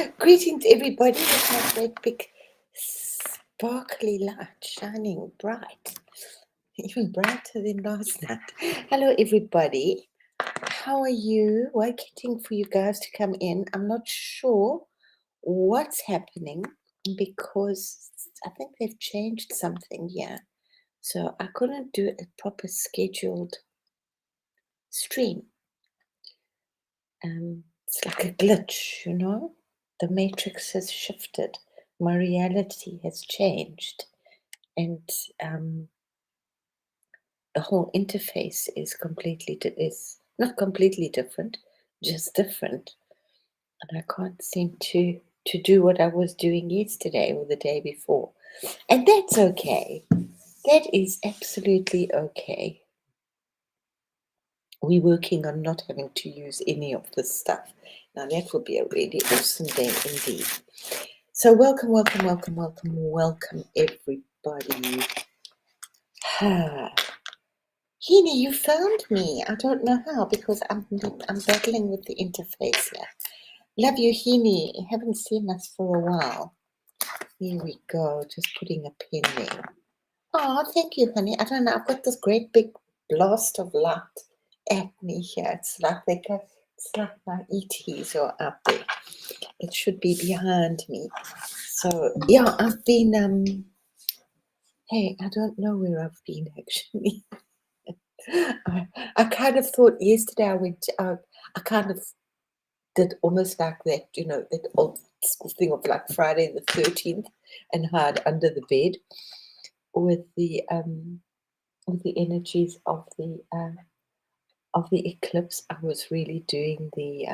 Greetings, everybody. With my great big sparkly light shining bright, even brighter than last night. Hello, everybody. How are you? Waiting for you guys to come in. I'm not sure what's happening because I think they've changed something here. So I couldn't do a proper scheduled stream. It's like a glitch, you know? The matrix has shifted. My reality has changed. And the whole interface is is not completely different, just different. And I can't seem to do what I was doing yesterday or the day before. And that's okay. That is absolutely okay. We're working on not having to use any of this stuff. Now that will be a really awesome day indeed. So welcome, everybody. Heaney, you found me. I don't know how because I'm battling with the interface here. Love you, Heaney. Haven't seen us for a while. Here we go. Just putting a pin there. Oh, thank you, honey. I don't know. I've got this great big blast of light at me here. It's like my ETs are up there. It should be behind me. So yeah, I've been hey, I don't know where I've been actually. I kind of thought yesterday I went out, I kind of did almost like that, you know, that old school thing of like Friday the 13th and hide under the bed with the energies of the eclipse. I was really doing the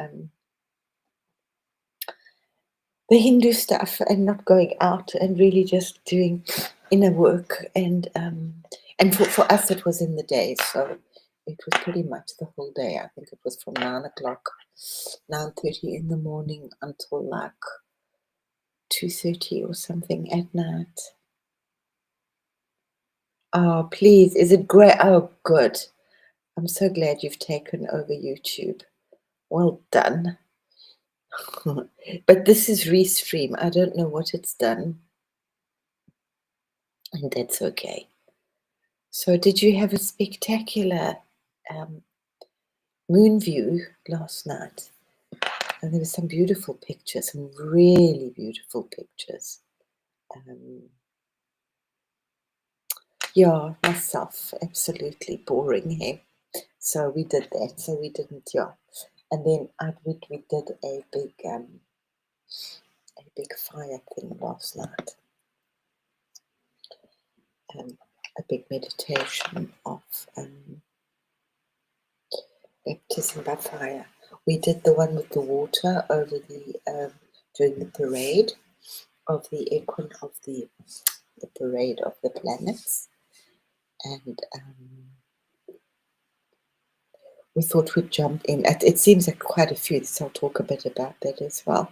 Hindu stuff and not going out and really just doing inner work and for us it was in the day, so it was pretty much the whole day. I think it was from 9:30 in the morning until like 2:30 or something at night. Oh, please, is it great? Oh, good. I'm so glad you've taken over YouTube. Well done. But this is Restream. I don't know what it's done. And that's okay. So did you have a spectacular moon view last night? And there were some beautiful pictures, some really beautiful pictures. Yeah, myself, absolutely boring here. So we did that. So we didn't, yeah. And then we did a big fire thing last night. A big meditation of baptism by fire. We did the one with the water over the during the parade of the parade of the planets, and we thought we'd jump in. It seems like quite a few, so I'll talk a bit about that as well.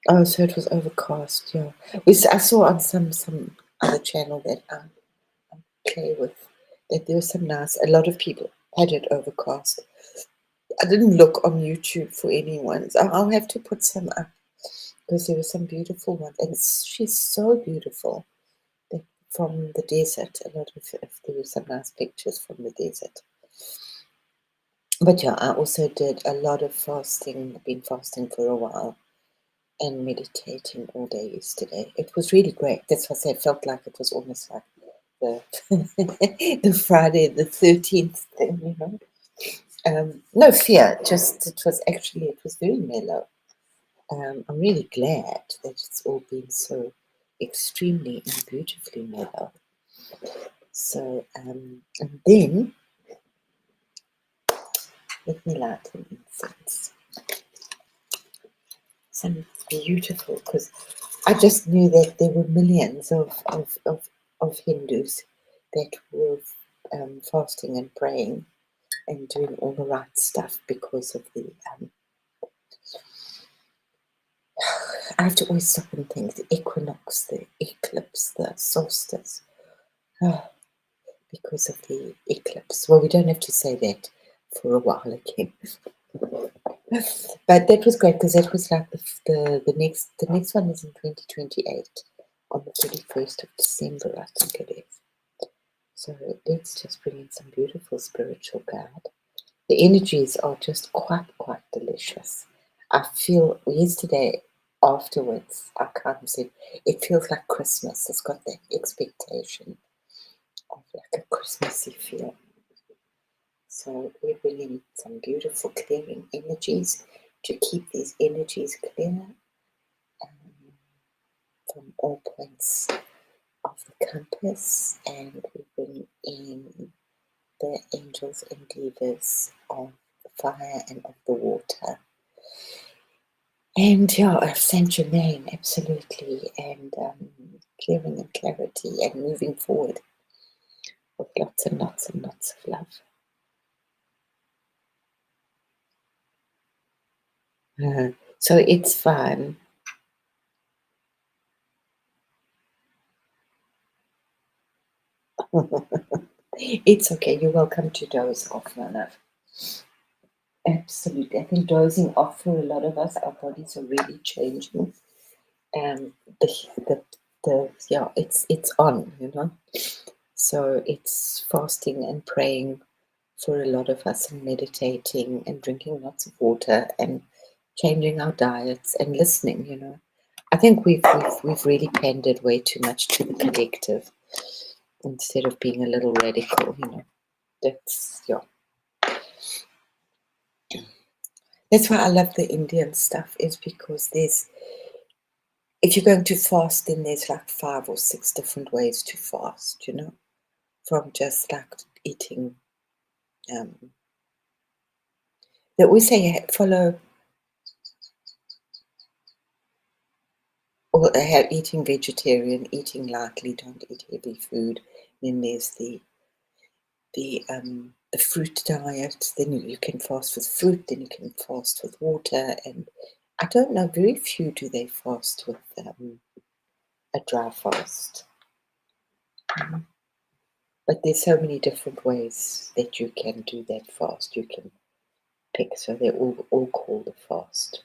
Oh, so it was overcast. Yeah, I saw on some other channel that I play with that there was some nice. A lot of people had it overcast. I didn't look on YouTube for any ones. I'll have to put some up because there were some beautiful ones, and she's so beautiful. From the desert, a lot of there were some nice pictures from the desert. But yeah, I also did a lot of fasting. I've been fasting for a while and meditating all day yesterday. It was really great. That's what I felt like it was almost like the the Friday the 13th thing, you know. No fear, just it was very mellow. I'm really glad that it's all been so extremely and beautifully mellow. So, and then let me light an incense. Some beautiful, because I just knew that there were millions of Hindus that were fasting and praying and doing all the right stuff because of the I have to always stop and think, the equinox, the eclipse, the solstice, because of the eclipse. Well, we don't have to say that for a while again. But that was great because that was like the next one is in 2028 on the 31st of December, I think it is. So let's just bring in some beautiful spiritual guide. The energies are just quite delicious. I feel yesterday afterwards, I can't say it feels like Christmas. It's got that expectation of like a Christmassy feel. So we really need some beautiful clearing energies to keep these energies clear from all points of the compass, and we bring in the angels and divas of the fire and of the water. And yeah, Saint Germain, absolutely, and clearing and clarity and moving forward with lots and lots and lots of love. So it's fun. It's okay. You're welcome to doze off, my love. Absolutely. I think dozing off for a lot of us, our bodies are really changing. And it's on, So it's fasting and praying for a lot of us, and meditating and drinking lots of water and changing our diets and listening. I think we've really pandered way too much to the collective instead of being a little radical. That's yeah. That's why I love the Indian stuff, is because if you're going to fast, then there's like 5 or 6 different ways to fast, from just like eating. That we say follow or eating vegetarian, eating lightly, don't eat heavy food. Then there's the fruit diet. Then you can fast with fruit. Then you can fast with water. And I don't know, very few do they fast with a dry fast. But there's so many different ways that you can do that fast. You can pick, so they're all called a fast.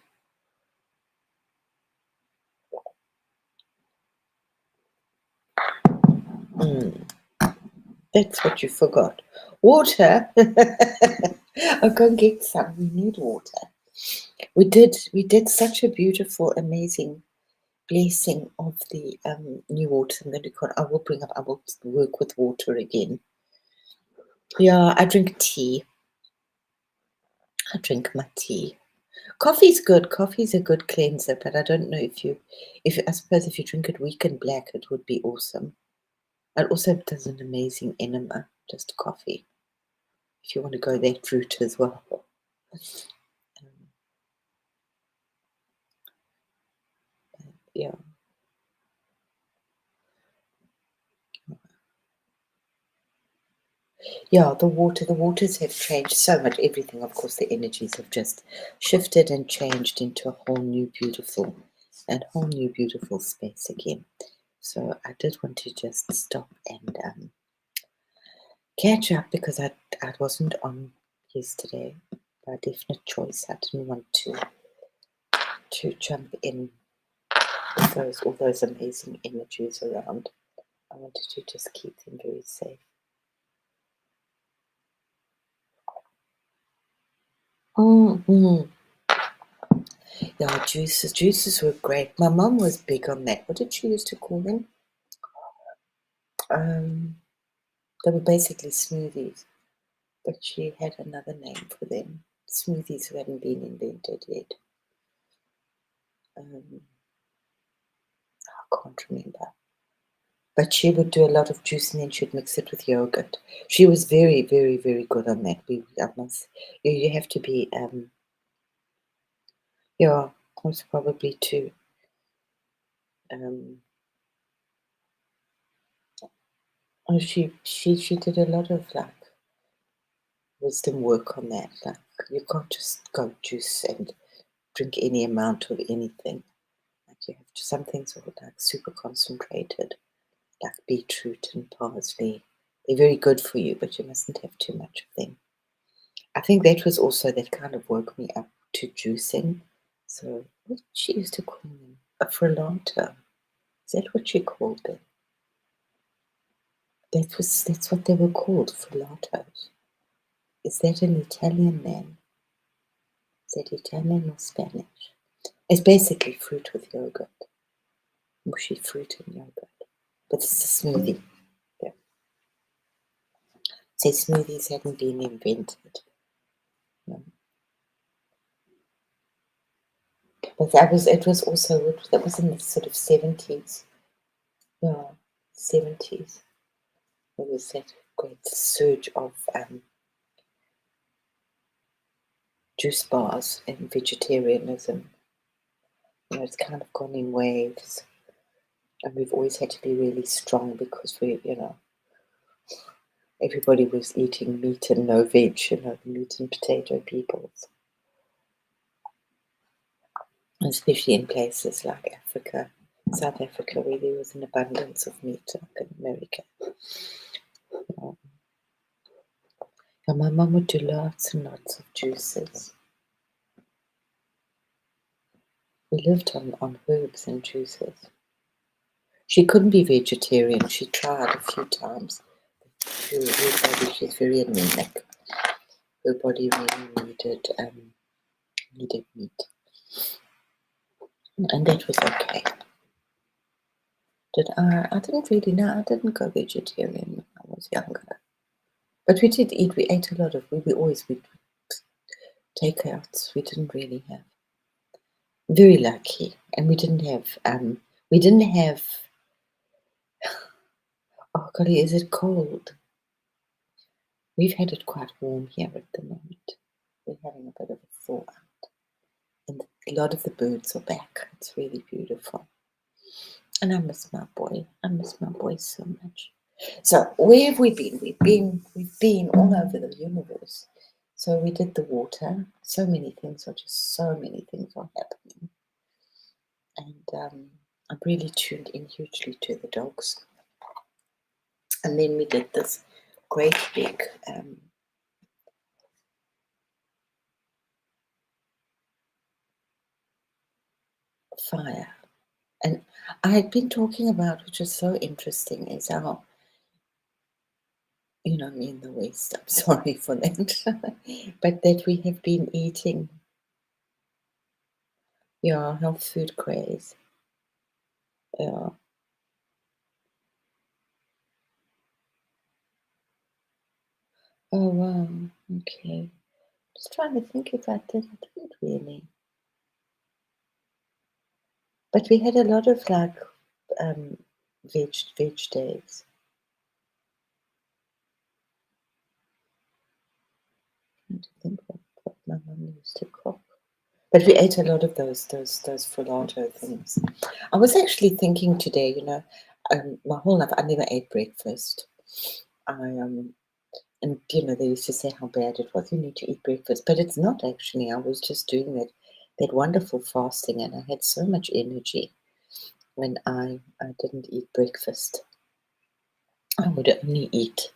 That's what you forgot. Water. I'll go and get some. We need water. We did such a beautiful, amazing blessing of the new water. I will work with water again. Yeah, I drink tea. I drink my tea. Coffee's good. Coffee's a good cleanser, but I don't know if I suppose if you drink it weak and black, it would be awesome. It also does an amazing enema, just coffee, if you want to go that route as well. Yeah. Yeah, the waters have changed so much. Everything, of course, the energies have just shifted and changed into a whole new beautiful space again. So I did want to just stop and catch up, because I wasn't on yesterday by definite choice. I didn't want to jump in with all those amazing energies around. I wanted to just keep them very safe. Mm-hmm. Yeah, juices were great. My mum was big on that. What did she used to call them? Um, they were basically smoothies, but she had another name for them. Smoothies who hadn't been invented yet. I can't remember. But she would do a lot of juice and then she'd mix it with yogurt. She was very, very, very good on that. You have to be, yeah, most probably too. Oh, she did a lot of like wisdom work on that. Like, you can't just go juice and drink any amount of anything. Like, you have to, some things are like super concentrated, like beetroot and parsley. They're very good for you, but you mustn't have too much of them. I think that was also that kind of woke me up to juicing. So what did she used to call them? A frullato. Is that what she called them? That's what they were called, frullatos. Is that an Italian name? Is that Italian or Spanish? It's basically fruit with yogurt. Mushy fruit and yogurt. But it's a smoothie. Yeah. Say smoothies hadn't been invented. Yeah. But that was it was in the sort of 70s. Yeah, 70s. There was that great surge of juice bars and vegetarianism. It's kind of gone in waves, and we've always had to be really strong because everybody was eating meat and no veg, meat and potato peoples, especially in places like Africa, South Africa, where there was an abundance of meat, like in America. And my mum would do lots and lots of juices. We lived on herbs and juices. She couldn't be vegetarian. She tried a few times. She's very anemic. Her body really needed meat, and that was okay. I didn't really know. I didn't go vegetarian when I was younger, but we did eat. We ate a lot of. We always would takeouts. We didn't really have. Very lucky, and we didn't have. We didn't have. Oh golly, is it cold? We've had it quite warm here at the moment. We're having a bit of a thaw out, and a lot of the birds are back. It's really beautiful. And I miss my boy. I miss my boy so much. So where have we been? We've been all over the universe. So we did the water. So many things are happening. And I'm really tuned in hugely to the dogs. And then we did this great big fire. And I had been talking about, which is so interesting, is how, me in the West, I'm sorry for that, but that we have been eating, health food craze. Yeah. Oh, wow. Okay. Just trying to think if I did. I didn't really. But we had a lot of like um, veg days. Trying to think what my mum used to cook. But we ate a lot of those frullato things. I was actually thinking today, my whole life I never ate breakfast. I and they used to say how bad it was. You need to eat breakfast, but it's not actually. I was just doing that wonderful fasting, and I had so much energy when I didn't eat breakfast. I would only eat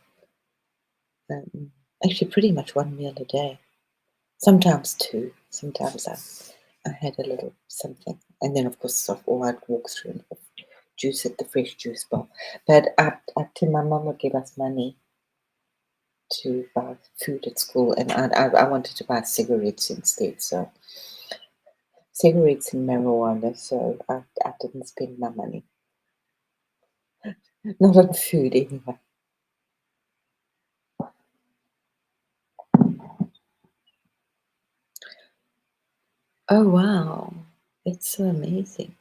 actually pretty much one meal a day, sometimes two. Sometimes I had a little something, and then of course I'd walk through and have juice at the fresh juice bar. But my mum would give us money to buy food at school, and I wanted to buy cigarettes instead. So cigarettes and marijuana. So I didn't spend my money, not on food anyway. Oh wow, it's so amazing.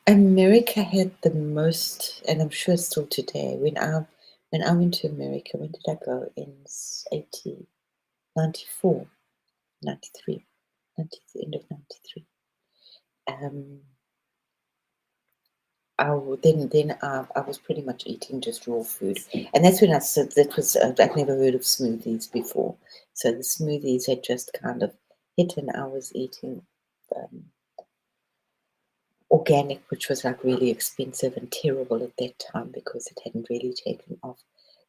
America had the most, and I'm sure still today. When I went to America, when did I go? In 80, 94, 93, 93, end of 93. I was pretty much eating just raw food, and that's when I said that was I'd never heard of smoothies before. So the smoothies had just kind of hit, and I was eating um, organic, which was like really expensive and terrible at that time because it hadn't really taken off.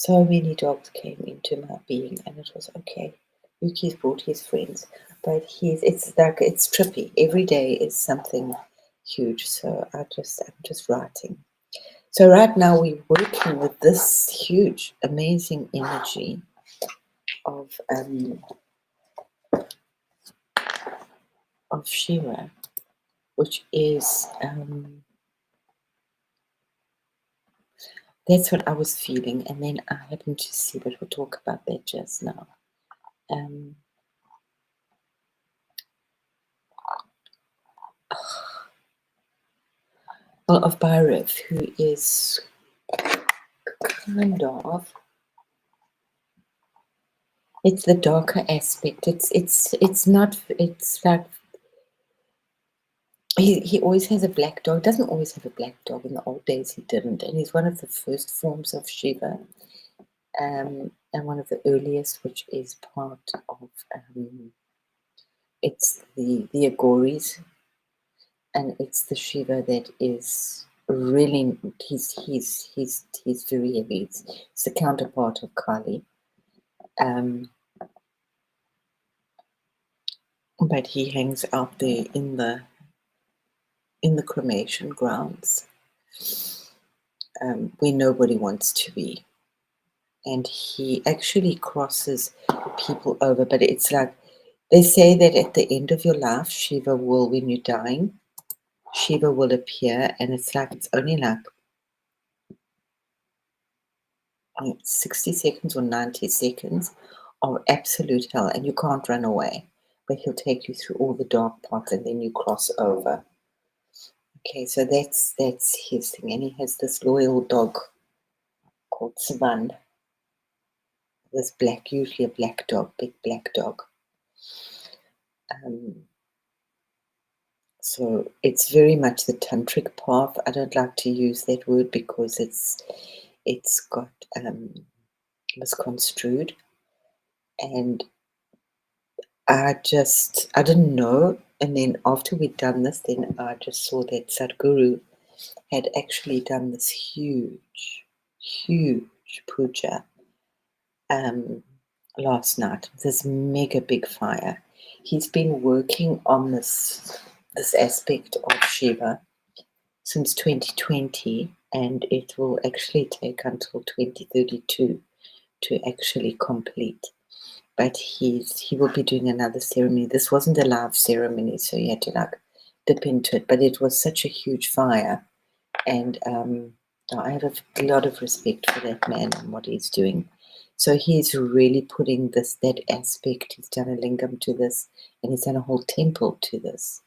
So many dogs came into my being, and it was okay. Yuki's brought his friends, but it's like it's trippy. Every day is something huge. So I'm just writing. So right now we're working with this huge, amazing energy of Shiva, which is that's what I was feeling, and then I happened to see, but we'll talk about that just now. Well, of Bhairav, who is kind of, it's the darker aspect. It's not. It's like he always has a black dog. Doesn't always have a black dog. In the old days, he didn't, and he's one of the first forms of Shiva, and one of the earliest, which is part of. It's the Agoris, and it's the Shiva that is really he's very heavy. It's the counterpart of Kali. But he hangs out there in the cremation grounds, where nobody wants to be, and he actually crosses people over. But it's like they say that at the end of your life, Shiva will, when you're dying, Shiva will appear, and it's like it's only like 60 seconds or 90 seconds of absolute hell, and you can't run away. But he'll take you through all the dark parts, and then you cross over. Okay, so that's his thing, and he has this loyal dog called Saban. This black, usually a black dog, big black dog. So it's very much the tantric path. I don't like to use that word because it's got misconstrued, and I didn't know. And then after we'd done this, then I just saw that Sadhguru had actually done this huge puja last night, this mega big fire. He's been working on this aspect of Shiva since 2020, and it will actually take until 2032 to actually complete. But he will be doing another ceremony. This wasn't a live ceremony, so you had to like dip into it. But it was such a huge fire, and I have a lot of respect for that man and what he's doing. So he's really putting that aspect. He's done a lingam to this, and he's done a whole temple to this.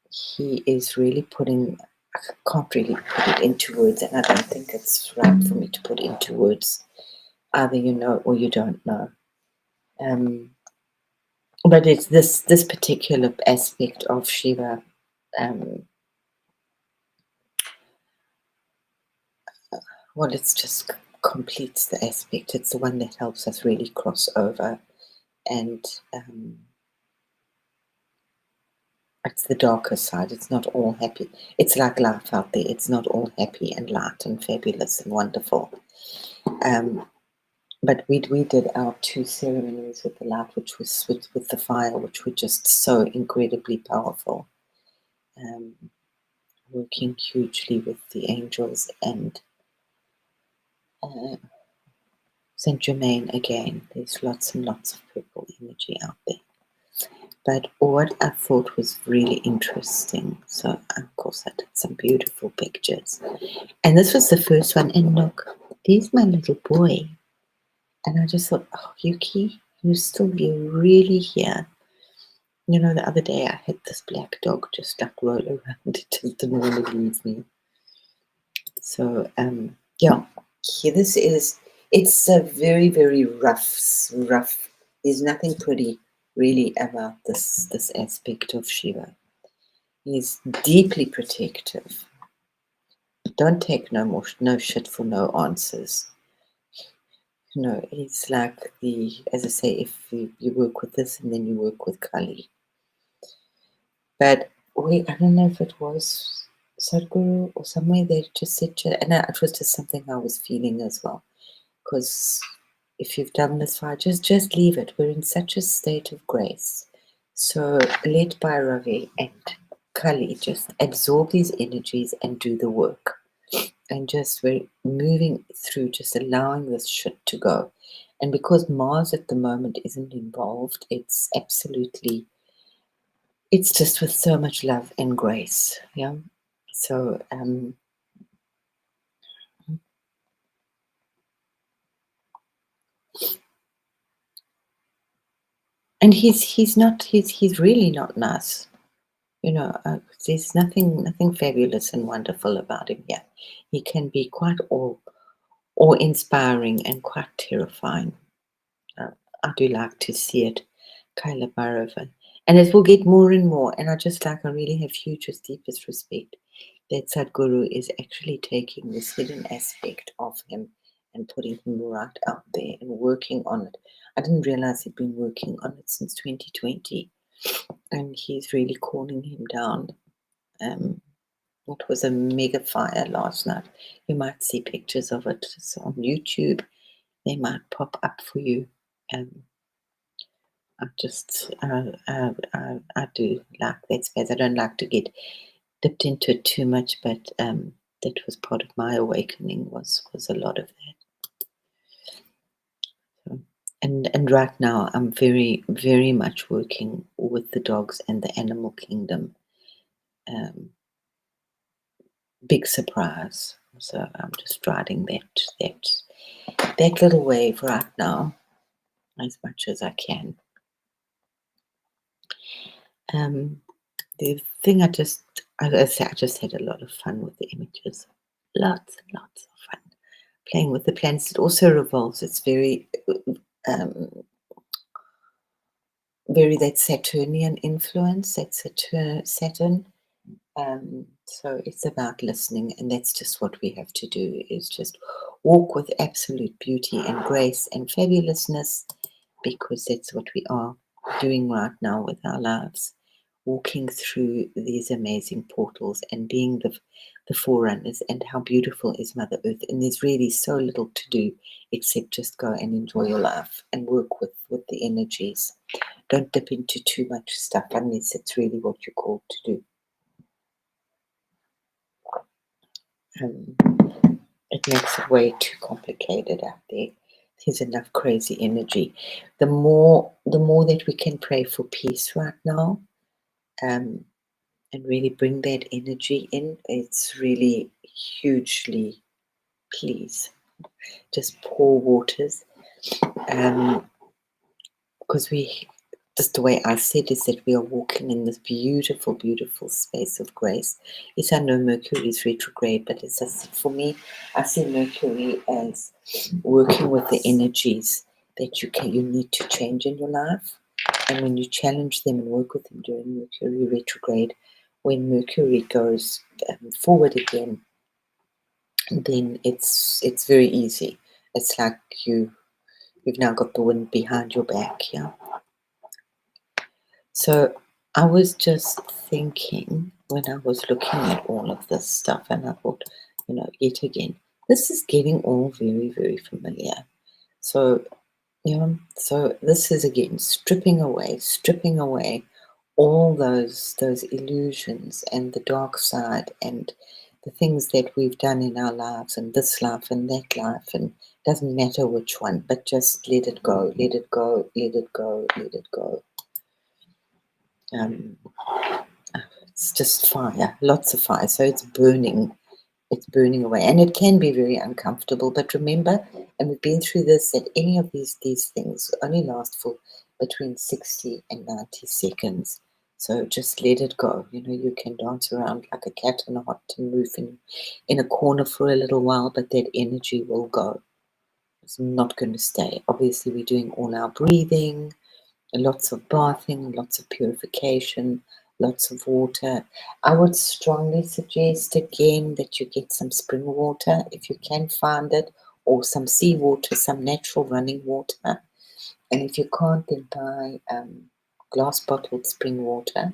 He is really putting. I can't really put it into words, and I don't think it's right for me to put into words. Either you know or you don't know. But it's this particular aspect of Shiva. Well, it's just completes the aspect. It's the one that helps us really cross over, and it's the darker side. It's not all happy. It's like life out there. It's not all happy and light and fabulous and wonderful. But we did our 2 ceremonies with the light, which was with the fire, which were just so incredibly powerful. Working hugely with the angels and Saint Germain again. There's lots and lots of purple energy out there. But what I thought was really interesting, so of course I did some beautiful pictures. And this was the first one, and look, there's my little boy. And I just thought, oh, Yuki, you're really here. You know, the other day I had this black dog just like roll around. It just didn't want to leave me. So, yeah, it's a very, very rough. There's nothing pretty really about this aspect of Shiva. He's deeply protective. Don't take no shit for no answers. You know, it's like as I say, if you work with this and then you work with Kali. But I don't know if it was Sadhguru or somewhere they just said, and it was just something I was feeling as well. Because if you've done this far, just leave it. We're in such a state of grace. So let Bhairavi and Kali just absorb these energies and do the work. And just we're moving through, just allowing this shit to go. And because Mars at the moment isn't involved, it's absolutely, it's just with so much love and grace. Yeah. So and he's really not nice. There's nothing fabulous and wonderful about him. Yeah, he can be quite awe-inspiring and quite terrifying. Uh, I do like to see it, Kyla Bhairavan. And it will get more and more. And I really have hugest, deepest respect that Sadhguru is actually taking this hidden aspect of him and putting him right out there and working on it. I didn't realize he'd been working on it since 2020. And he's really calling him down. It was a mega fire last night. You might see pictures of it. It's on YouTube. They might pop up for you. Um, I do like that space. I don't like to get dipped into it too much, but that was part of my awakening. Was a lot of that. So, and right now, I'm very very much working with the dogs and the animal kingdom. Um, Big surprise. So I'm just riding that little wave right now as much as I can. The thing I just had a lot of fun with the images. Lots and lots of fun playing with the planets. It also revolves. It's um, very that Saturnian influence. That Saturn. So it's about listening, and that's just what we have to do, is just walk with absolute beauty and grace and fabulousness, because that's what we are doing right now with our lives, walking through these amazing portals and being the forerunners. And how beautiful is Mother Earth, and there's really so little to do except just go and enjoy your life and work with the energies. Don't dip into too much stuff unless it's really what you're called to do. Um, it makes it way too complicated out there. There's enough crazy energy. The more that we can pray for peace right now, and really bring that energy in, it's really hugely, please just pour waters. Because just the way I said is that we are walking in this beautiful, beautiful space of grace. Yes, I know Mercury is retrograde, but it's just, for me, I see Mercury as working with the energies that you need to change in your life. And when you challenge them and work with them during Mercury retrograde, when Mercury goes forward again, then it's very easy. It's like you've now got the wind behind your back, yeah. So I was just thinking when I was looking at all of this stuff, and I thought, yet again, this is getting all very, very familiar. So, so this is again stripping away all those illusions and the dark side and the things that we've done in our lives, and this life and that life, and doesn't matter which one, but just let it go, let it go, let it go, let it go. It's just fire, lots of fire. So it's burning away, and it can be very uncomfortable. But remember, and we've been through this, that any of these things only last for between 60 and 90 seconds. So just let it go. You can dance around like a cat on a hot tin roof in a corner for a little while, but that energy will go. It's not going to stay. Obviously, we're doing all our breathing, lots of bathing, lots of purification, lots of water. I would strongly suggest again that you get some spring water if you can find it, or some seawater, some natural running water. And if you can't, then buy glass bottled spring water.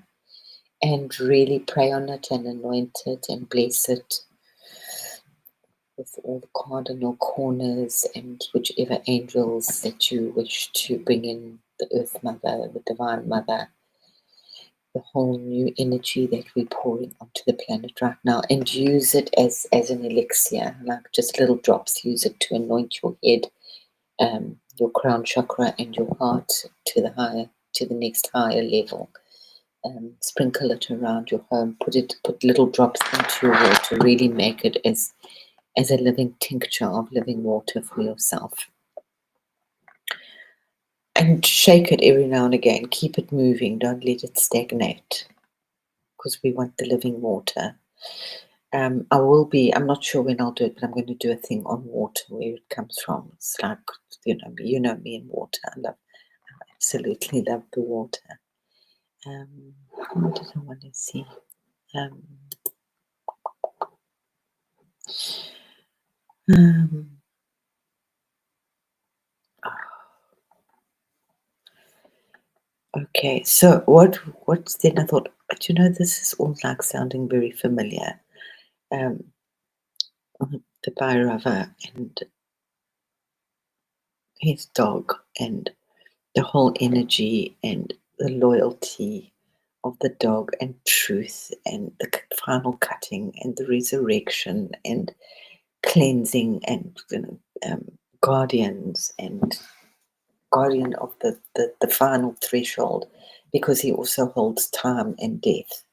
and really pray on it and anoint it and bless it with all the cardinal corners and whichever angels that you wish to bring in, the Earth Mother, the Divine Mother, the whole new energy that we're pouring onto the planet right now, and use it as an elixir, like just little drops. Use it to anoint your head, your crown chakra, and your heart to the next higher level. Sprinkle it around your home. Put little drops into your water. Really make it as a living tincture of living water for yourself. And shake it every now and again. Keep it moving. Don't let it stagnate, because we want the living water. I'm not sure when I'll do it, but I'm going to do a thing on water, where it comes from. It's like, you know me and water. I absolutely love the water. What did I want to see? Okay, so what's then I thought, but this is all like sounding very familiar. The Bhairava and his dog, and the whole energy and the loyalty of the dog, and truth, and the final cutting, and the resurrection, and cleansing, and guardians, and guardian of the final threshold, because he also holds time and death.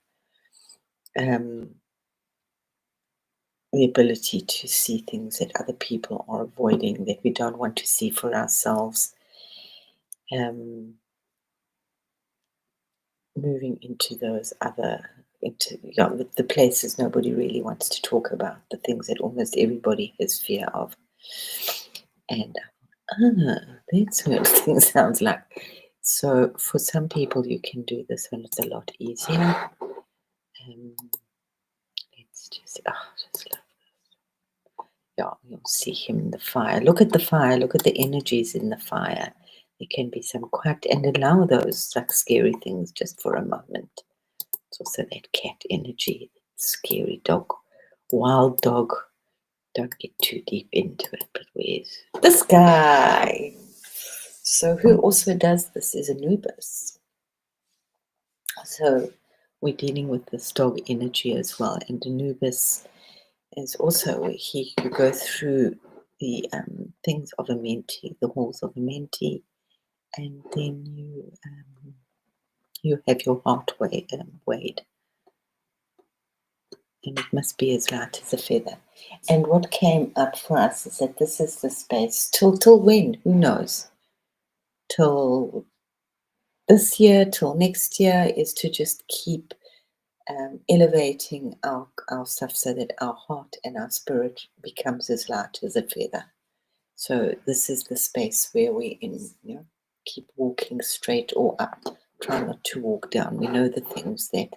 The ability to see things that other people are avoiding, that we don't want to see for ourselves. Moving into those the places nobody really wants to talk about, the things that almost everybody has fear of. And that's what things sounds like. So for some people, you can do this when it's a lot easier. Let's just love this. Yeah, you'll see him in the fire. Look at the fire. Look at the energies in the fire. There can be some quiet, and allow those like scary things just for a moment. It's also that cat energy, scary dog, wild dog. Don't get too deep into it, but where's this guy? So who also does this is Anubis. So we're dealing with this dog energy as well, and Anubis is also you go through the things of a mentee, the halls of a mentee, and then you have your heart weighed, and it must be as light as a feather. And what came up for us is that this is the space till when? Who knows? Till this year, till next year, is to just keep elevating our stuff so that our heart and our spirit becomes as light as a feather. So this is the space where we keep walking straight or up. Try not to walk down. We know the things that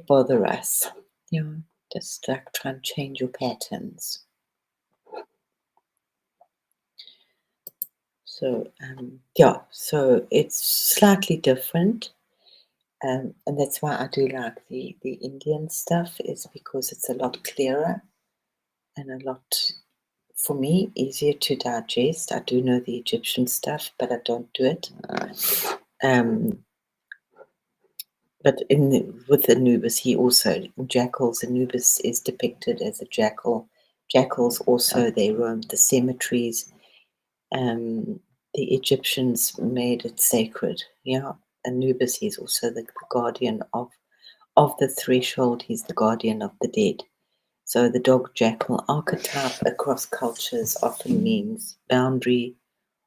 bother us. Just like try and change your patterns. So so it's slightly different, and that's why I do like the Indian stuff, is because it's a lot clearer and a lot, for me, easier to digest. I do know the Egyptian stuff, but I don't do it. But with Anubis, he also jackals. Anubis is depicted as a jackal. Jackals also, they roamed the cemeteries. The Egyptians made it sacred. Anubis, he's also the guardian of the threshold. He's the guardian of the dead. So the dog jackal archetype across cultures often means boundary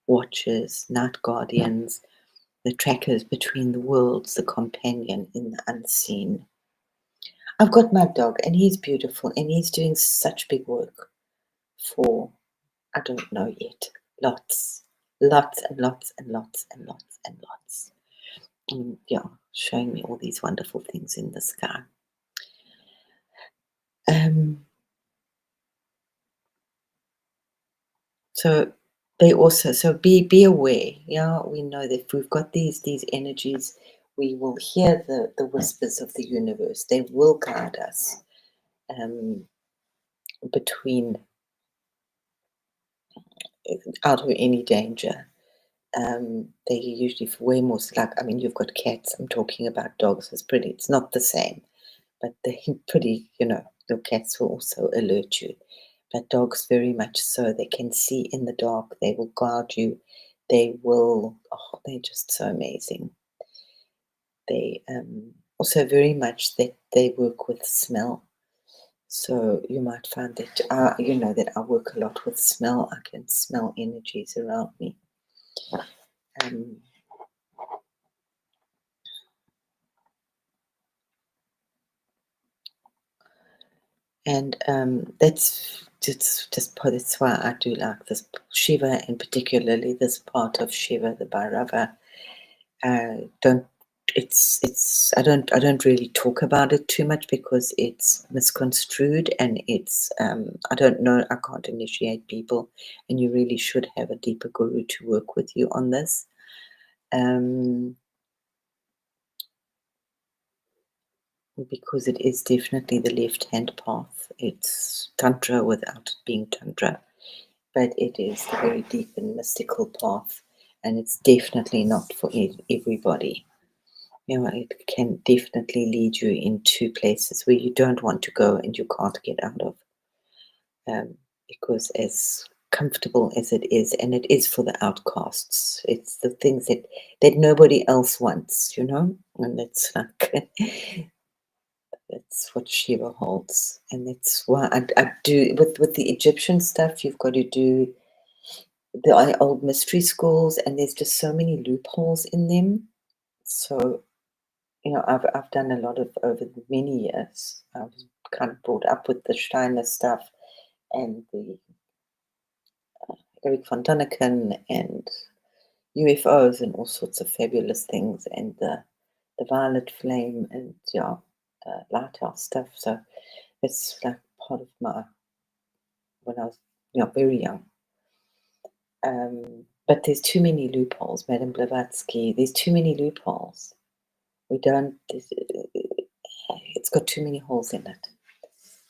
watchers, night guardians, the trackers between the worlds, the companion in the unseen. I've got my dog, and he's beautiful, and he's doing such big work for, I don't know yet, lots and lots and lots and lots and lots. And showing me all these wonderful things in the sky. So they also, so be aware. We know that if we've got these energies, we will hear the whispers of the universe. They will guide us um, between out of any danger. They usually way more like, I mean, you've got cats. I'm talking about dogs. It's not the same, but they're pretty. Your cats will also alert you, but dogs very much so. They can see in the dark. They will guard you. They will. Oh, they're just so amazing. They also very much that they work with smell. So you might find that that I work a lot with smell. I can smell energies around me. Um, and that's why I do like this Shiva, and particularly this part of Shiva, the Bhairava. Don't I don't really talk about it too much because it's misconstrued, and it's I don't know, I can't initiate people, and you really should have a deeper guru to work with you on this. Because it is definitely the left-hand path. It's Tantra without it being Tantra, but it is the very deep and mystical path, and it's definitely not for everybody. It can definitely lead you into places where you don't want to go and you can't get out of, because as comfortable as it is, and it is for the outcasts, it's the things that nobody else wants, and it's like that's what Shiva holds, and that's why I do with the Egyptian stuff. You've got to do the old mystery schools, and there's just so many loopholes in them. So I've done a lot of over the many years. I was kind of brought up with the Steiner stuff and the Eric von Däniken and UFOs and all sorts of fabulous things, and the violet flame, and lighthouse stuff. So it's like part of my when I was very young. But there's too many loopholes, Madame Blavatsky. There's too many loopholes. We don't. It's got too many holes in it.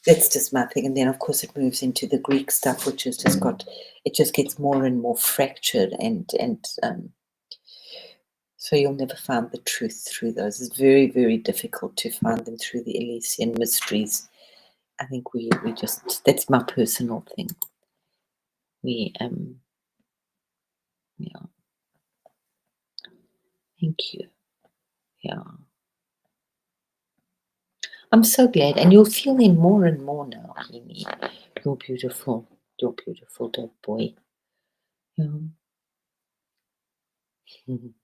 That's just my thing. And then, of course, it moves into the Greek stuff, which has just got. It just gets more and more fractured, and so you'll never find the truth through those. It's very, very difficult to find them through the Elysian mysteries. I think we just. That's my personal thing. We yeah. Thank you. Yeah. I'm so glad, and you'll feel him more and more now, Heaney. You're beautiful dog boy. Yeah. Mhm.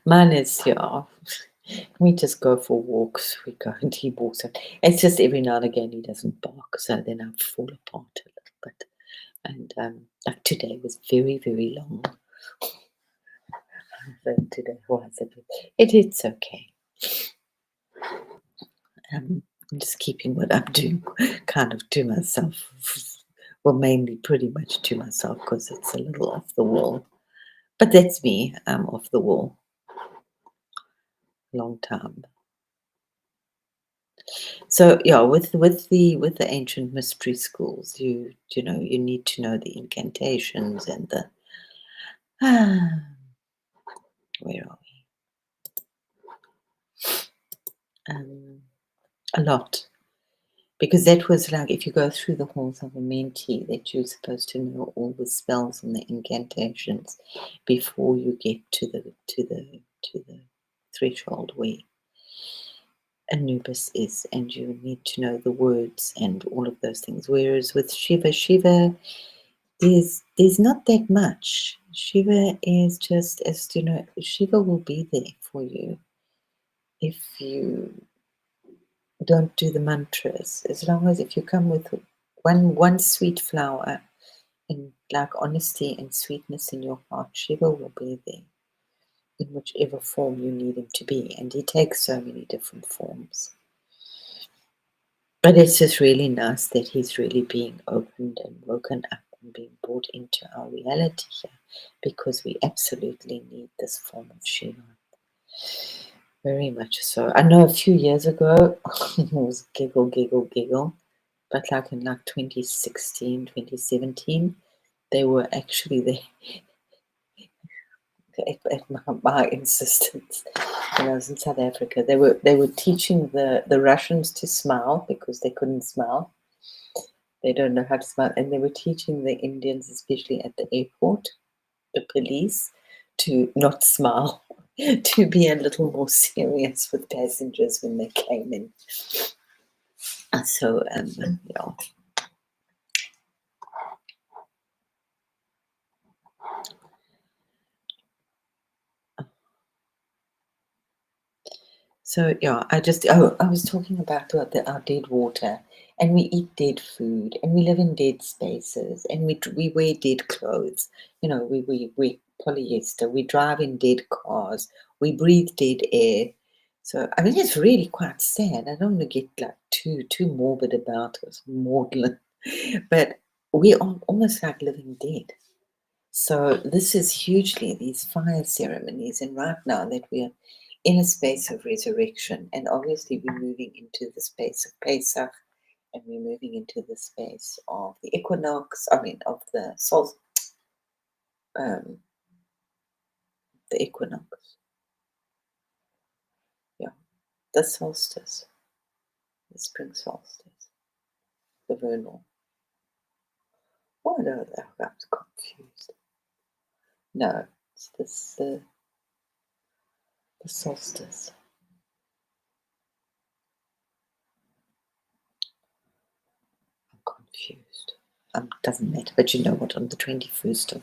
Mine is, we just go for walks. We go and he walks. It's just every now and again he doesn't bark, so then I fall apart a little bit. And like today was very, very long. So today was a bit. It's okay. I'm just keeping what I'm doing kind of to myself. Well, mainly pretty much to myself because it's a little off the wall. But that's me. I'm off the wall. Long time. So yeah, with the ancient mystery schools, you need to know the incantations and the where are we? A lot. Because that was like if you go through the halls of a mentee, that you're supposed to know all the spells and the incantations before you get to the threshold where Anubis is, and you need to know the words and all of those things. Whereas with Shiva, there's not that much. Shiva is just Shiva will be there for you if you don't do the mantras, as long as if you come with one sweet flower and like honesty and sweetness in your heart, Shiva will be there in whichever form you need him to be, and he takes so many different forms. But it's just really nice that he's really being opened and woken up and being brought into our reality here, because we absolutely need this form of Shiva. Very much so. I know a few years ago it was giggle, giggle, giggle, but like in like 2016, 2017, they were actually there at my insistence when I was in South Africa. They were teaching the Russians to smile because they couldn't smile. They don't know how to smile, and they were teaching the Indians, especially at the airport, the police, to not smile, to be a little more serious with passengers when they came in. So, yeah. So yeah, I was talking about our dead water, and we eat dead food, and we live in dead spaces, and we wear dead clothes. You know, we polyester. We drive in dead cars. We breathe dead air. So I mean, it's really quite sad. I don't want to get like too morbid about it, maudlin, but we are almost like living dead. So this is hugely these fire ceremonies, and right now that we are in a space of resurrection, and obviously we're moving into the space of Pesach, and we're moving into the space of the equinox. I mean, of the um, the equinox. Yeah, the solstice, the spring solstice, the vernal. Oh no, I was confused. No, it's this the solstice. I'm confused. Doesn't matter, but you know what? On the 21st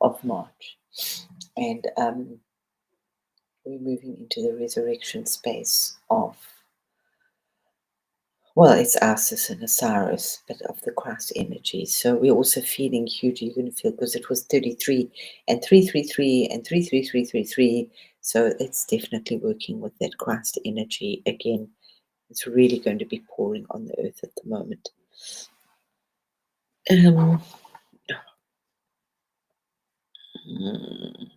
of March, and we're moving into the resurrection space of, well, it's Isis and Osiris, but of the Christ energy. So we're also feeling hugely, you're going to feel, because it was 33 and 333 and 33333. So it's definitely working with that Christ energy again. It's really going to be pouring on the earth at the moment. Um, mm,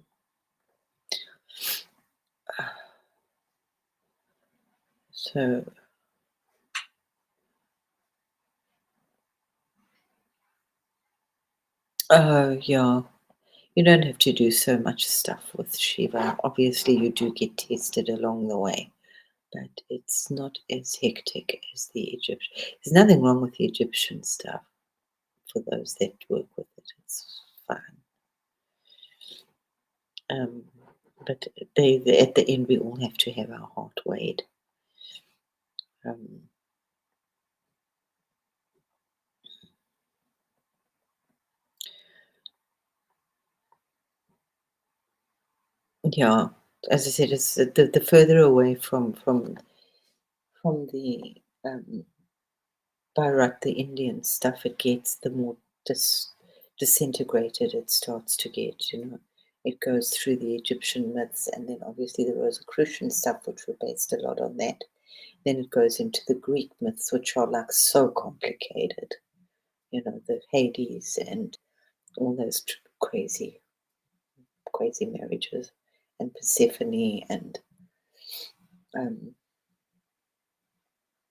so, oh, yeah. You don't have to do so much stuff with Shiva. Obviously, you do get tested along the way, but it's not as hectic as the Egyptian. There's nothing wrong with the Egyptian stuff for those that work with it. It's fine. Um, but at the end, we all have to have our heart weighed. Um, yeah, as I said, it's the further away from the Bharat, the Indian stuff it gets, the more disintegrated it starts to get, you know. It goes through the Egyptian myths, and then obviously the Rosicrucian stuff, which were based a lot on that. Then it goes into the Greek myths, which are like so complicated, you know, the Hades and all those crazy, crazy marriages, and Persephone, and um,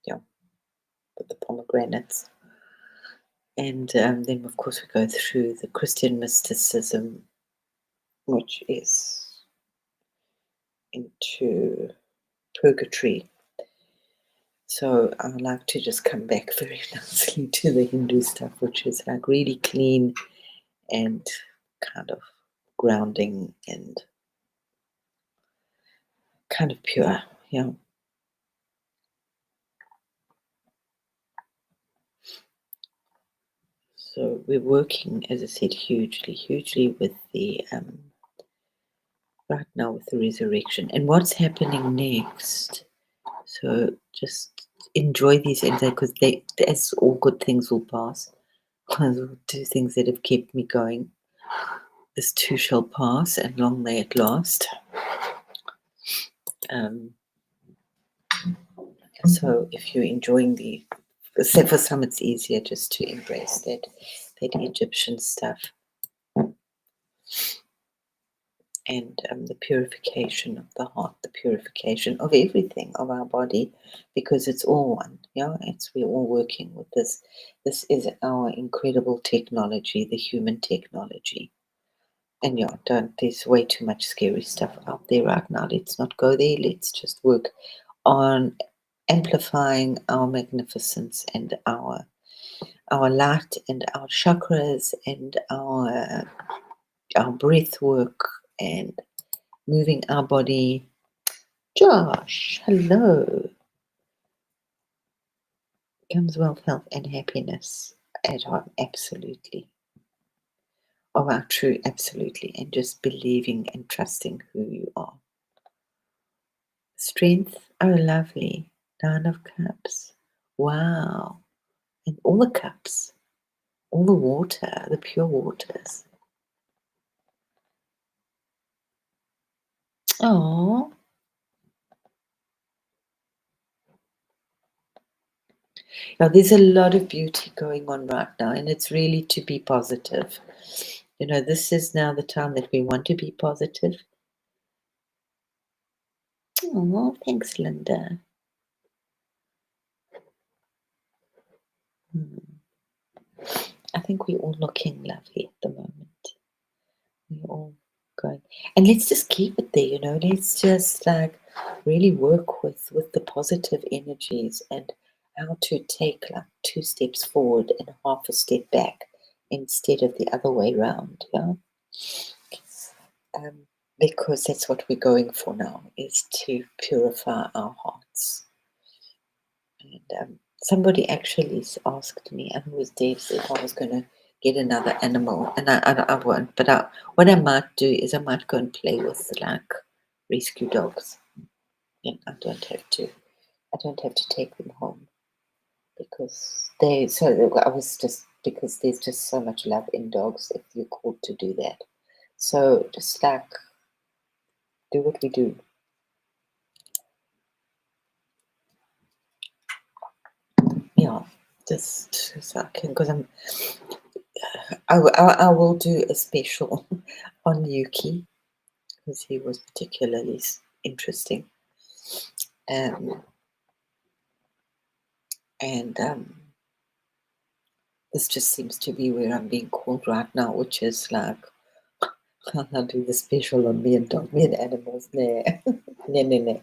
yeah, with the pomegranates. And then, of course, we go through the Christian mysticism, which is into purgatory. So I like to just come back very nicely to the Hindu stuff, which is like really clean and kind of grounding and kind of pure. Yeah. So we're working, as I said, hugely with the right now with the resurrection and what's happening next. So just enjoy these things because they, as all good things will pass. Two things that have kept me going. This too shall pass, and long may it last. Um, so if you're enjoying so for some it's easier just to embrace that Egyptian stuff. and the purification of the heart, the purification of everything of our body, because it's all one. Yeah, we're all working with this. This is our incredible technology, the human technology. And yeah, there's way too much scary stuff out there right now. Let's not go there. Let's just work on amplifying our magnificence and our light and our chakras and our breath work and moving our body. Josh, hello. Comes wealth, health, and happiness at home, absolutely. Oh, wow, true, absolutely. And just believing and trusting who you are. Strength, oh, lovely. Nine of Cups. Wow. And all the cups, all the water, the pure waters. Oh. Now, there's a lot of beauty going on right now, and it's really to be positive. You know, this is now the time that we want to be positive. Oh, thanks, Linda. I think we're all looking lovely at the moment. We're all going, and let's just keep it there. You know, let's just really work with the positive energies and how to take 2 steps forward and half a step back instead of the other way around. Yeah. Because that's what we're going for now, is to purify our hearts. And somebody actually asked me, and who was Dave, if I was going to get another animal, and I won't. But what I might do is I might go and play with rescue dogs. And I don't have to take them home because because there's just so much love in dogs if you're called to do that. So just do what we do. Yeah, just so I can, because I will do a special on Yuki because he was particularly interesting, and this just seems to be where I'm being called right now, which is I'll do the special on me and dog, me and animals. Nah, nah.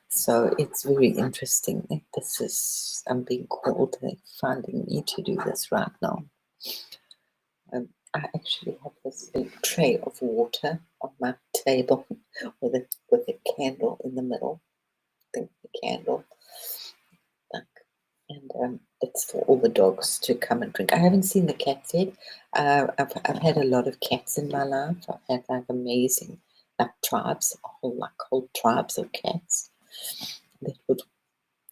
So it's very interesting that I'm being called, finding me to do this right now. I actually have this big tray of water on my table with a candle in the middle. I think the candle, and it's for all the dogs to come and drink. I haven't seen the cats yet. I've had a lot of cats in my life. I've had amazing tribes, whole tribes of cats that would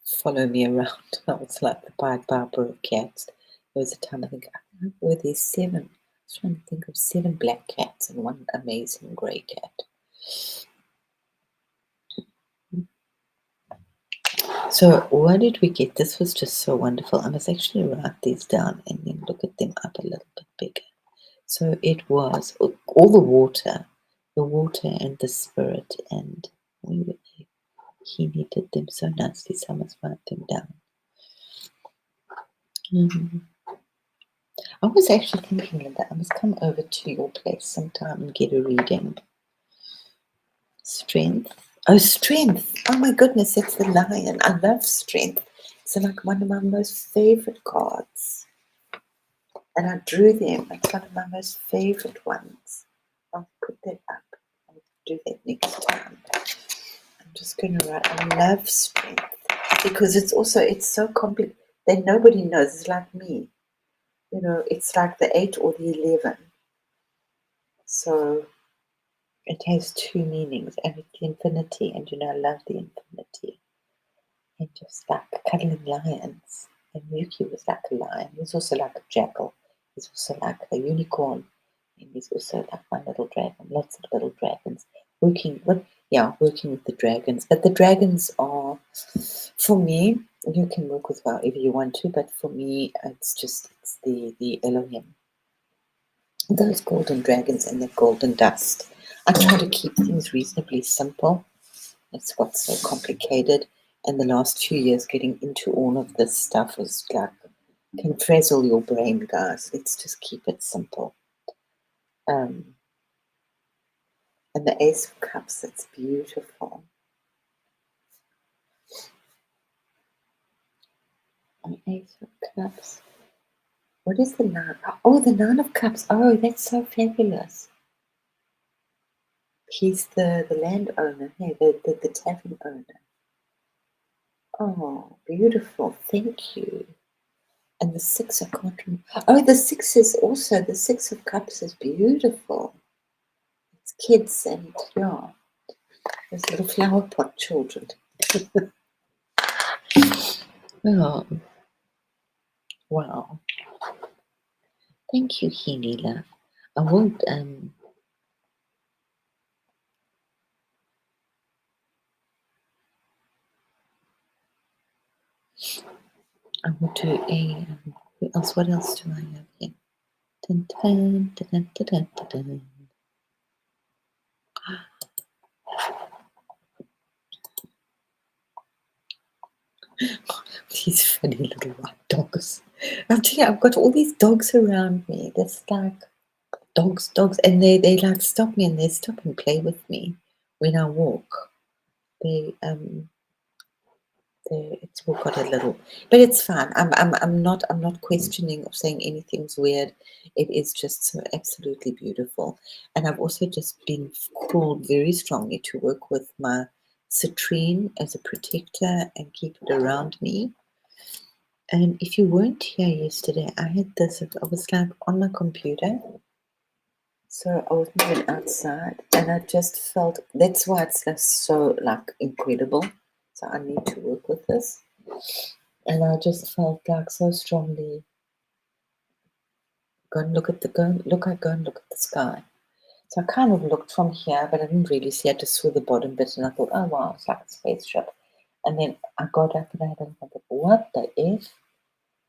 follow me around. I was like the Pied Piper of cats. There was a time, I think, were there 7? I was trying to think of 7 black cats and 1 amazing grey cat. So what did we get? This was just so wonderful. I must actually write these down and then look at them up a little bit bigger. So it was all the water and the spirit, and he needed them so nicely, so I must write them down. I was actually thinking, Linda, I must come over to your place sometime and get a reading. Strength. Oh, strength. Oh my goodness, it's the lion. I love strength. It's one of my most favorite cards. And I drew them. It's one of my most favorite ones. I'll put that up. I'll do that next time. I'm just going to write, I love strength. Because it's so complicated that nobody knows. It's like me. You know, it's like the 8 or the 11. So it has 2 meanings, and it's the infinity, and I love the infinity. And just cuddling lions. And Yuki was like a lion. He was also like a jackal. He's also like a unicorn. And he's also like my little dragon. Lots of little dragons. Working with the dragons. But the dragons are, for me, you can work with however you want to, but for me, it's the Elohim. those golden dragons and that golden dust. I try to keep things reasonably simple. It's what's so complicated. And the last few years getting into all of this stuff is like can frazzle your brain, guys. Let's just keep it simple. And the Ace of Cups, it's beautiful. An Ace of Cups. What is the Nine? Oh, the Nine of Cups. Oh, that's so fabulous. He's the landowner, hey, the tavern owner. Oh, beautiful. Thank you. And the six, I can't remember. Oh, the six is also, the Six of Cups is beautiful. It's kids and, yeah, those little flower pot children. Oh, wow. Thank you, Healy love. I won't, I will do a, what else do I have here? Dun, dun, dun, dun, dun, dun, dun. These funny little white dogs. I'm telling you, I've got all these dogs around me. That's like dogs, and they like stop me and they stop and play with me when I walk. It's all got a little, but it's fine. I'm not questioning or saying anything's weird. It is just so absolutely beautiful. And I've also just been called very strongly to work with my citrine as a protector and keep it around me. And if you weren't here yesterday, I had this. I was like on my computer, so I wasn't even outside, and I just felt that's why it's so like incredible. So I need to work with this. And I just felt like so strongly go and look at the go and look at the sky. So I kind of looked from here, but I didn't really see. I just saw the bottom bit, and I thought, oh wow, it's like a spaceship. And then I got up and I had a thought, what the f?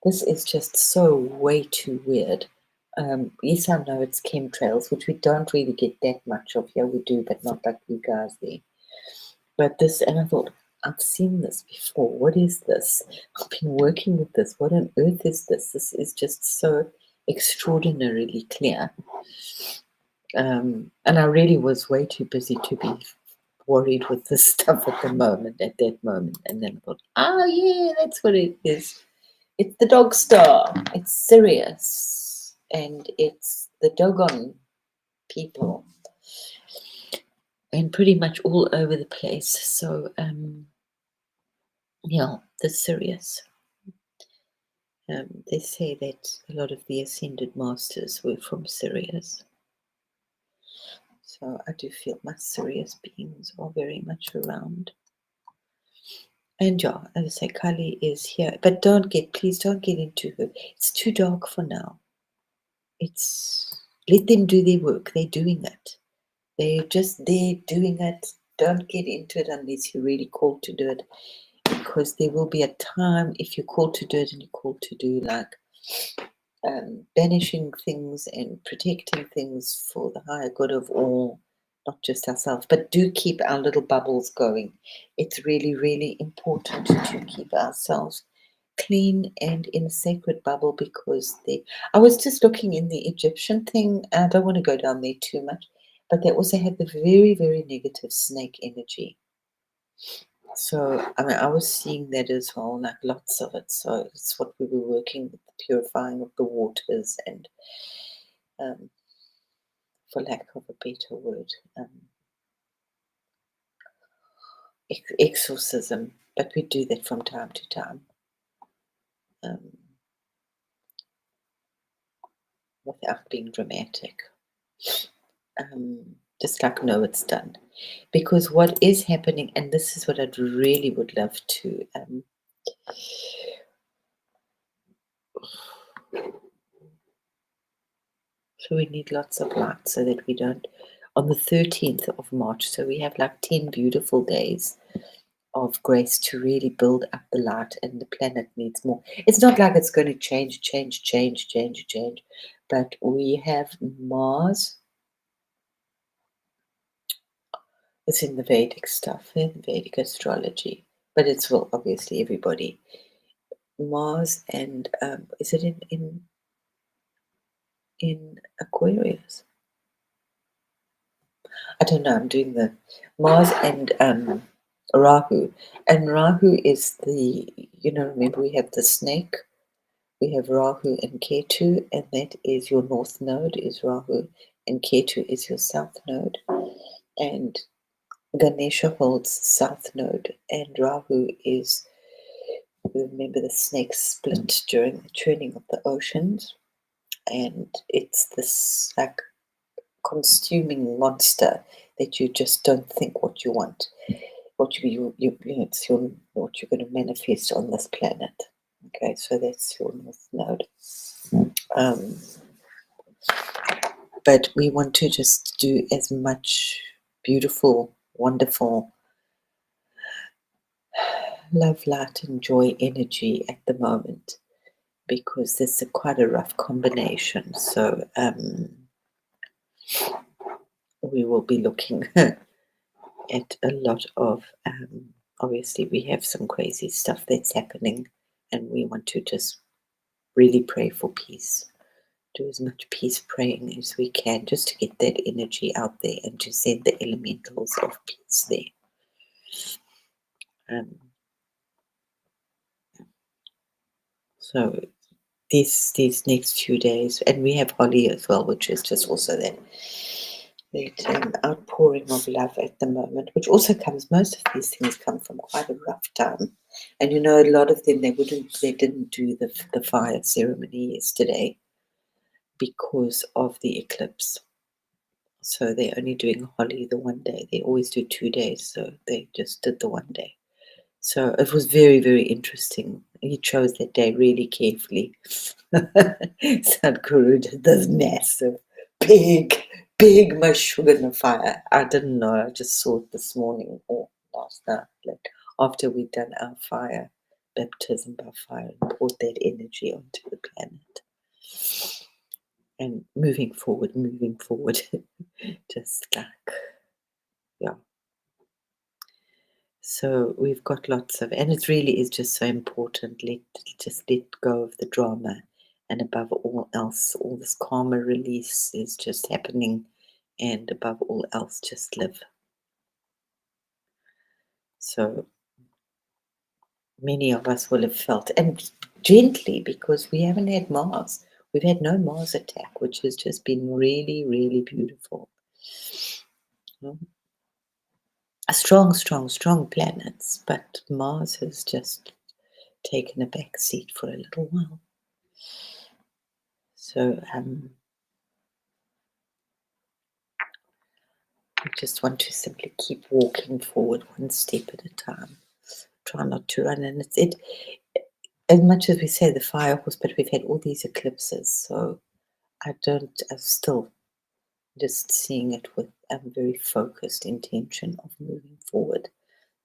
This is just so way too weird. Yes, I know it's chemtrails, which we don't really get that much of here. We do, but not like you guys there. But this, and I thought, I've seen this before. What is this? I've been working with this. What on earth is this? This is just so extraordinarily clear. And I really was way too busy to be worried with this stuff at that moment. And then I thought, oh, yeah, that's what it is. It's the dog star. It's Sirius. And it's the doggone people. And pretty much all over the place. So, yeah, the Sirius. They say that a lot of the ascended masters were from Sirius. So I do feel my Sirius beings are very much around. And yeah, as I say, Kali is here. But please don't get into her. It's too dark for now. Let them do their work. They're doing it. They're doing it. Don't get into it unless you're really called to do it. Because there will be a time if you're called to do it and you're called to do like banishing things and protecting things for the higher good of all, not just ourselves, but do keep our little bubbles going. It's really, really important to keep ourselves clean and in a sacred bubble because I was just looking in the Egyptian thing. I don't want to go down there too much, but they also had the very, very negative snake energy. So, I mean, I was seeing that as well, like lots of it. So it's what we were working with, the purifying of the waters and, for lack of a better word, exorcism. But we do that from time to time without being dramatic. Just like know it's done. Because what is happening, and this is what I'd really would love to so we need lots of light so that we don't, on the 13th of March, so we have like 10 beautiful days of grace to really build up the light, and the planet needs more. It's not like it's going to change, But we have Mars. It's in the Vedic stuff, in Vedic astrology, but it's, well, obviously everybody. Mars and is it in Aquarius? I don't know. I'm doing the Mars and Rahu, and Rahu is the, remember we have the snake. We have Rahu and Ketu, and that is your north node is Rahu, and Ketu is your south node, and Ganesha holds south node, and Rahu is, remember, the snakes split during the churning of the oceans, and it's this like consuming monster that you just don't think what you want, what it's your what you're going to manifest on this planet. Okay, so that's your north node. Um, but we want to just do as much beautiful, wonderful love, light, and joy energy at the moment, because this is quite a rough combination. So we will be looking at a lot of, obviously, we have some crazy stuff that's happening, and we want to just really pray for peace. Do as much peace praying as we can, just to get that energy out there and to send the elementals of peace there. So these next few days, and we have Holly as well, which is just also that outpouring of love at the moment, which also comes, most of these things come from quite a rough time. And a lot of them, they didn't do the fire ceremony yesterday because of the eclipse. So they're only doing Holly the one day. They always do 2 days, so they just did the one day. So it was very, very interesting. He chose that day really carefully. Sadhguru did this massive, big Mashugana fire. I didn't know. I just saw it this morning or last night, like after we'd done our fire, baptism by fire, and poured that energy onto the planet. And moving forward, just like, yeah. So we've got lots of, and it really is just so important. Just let go of the drama, and above all else, all this karma release is just happening, and above all else, just live. So many of us will have felt, and gently, because we haven't had Mars. We've had no Mars attack, which has just been really, really beautiful. Strong planets, but Mars has just taken a back seat for a little while. So I just want to simply keep walking forward one step at a time. Try not to run. And it's as much as we say the fire horse, but we've had all these eclipses, so I'm still just seeing it with a very focused intention of moving forward.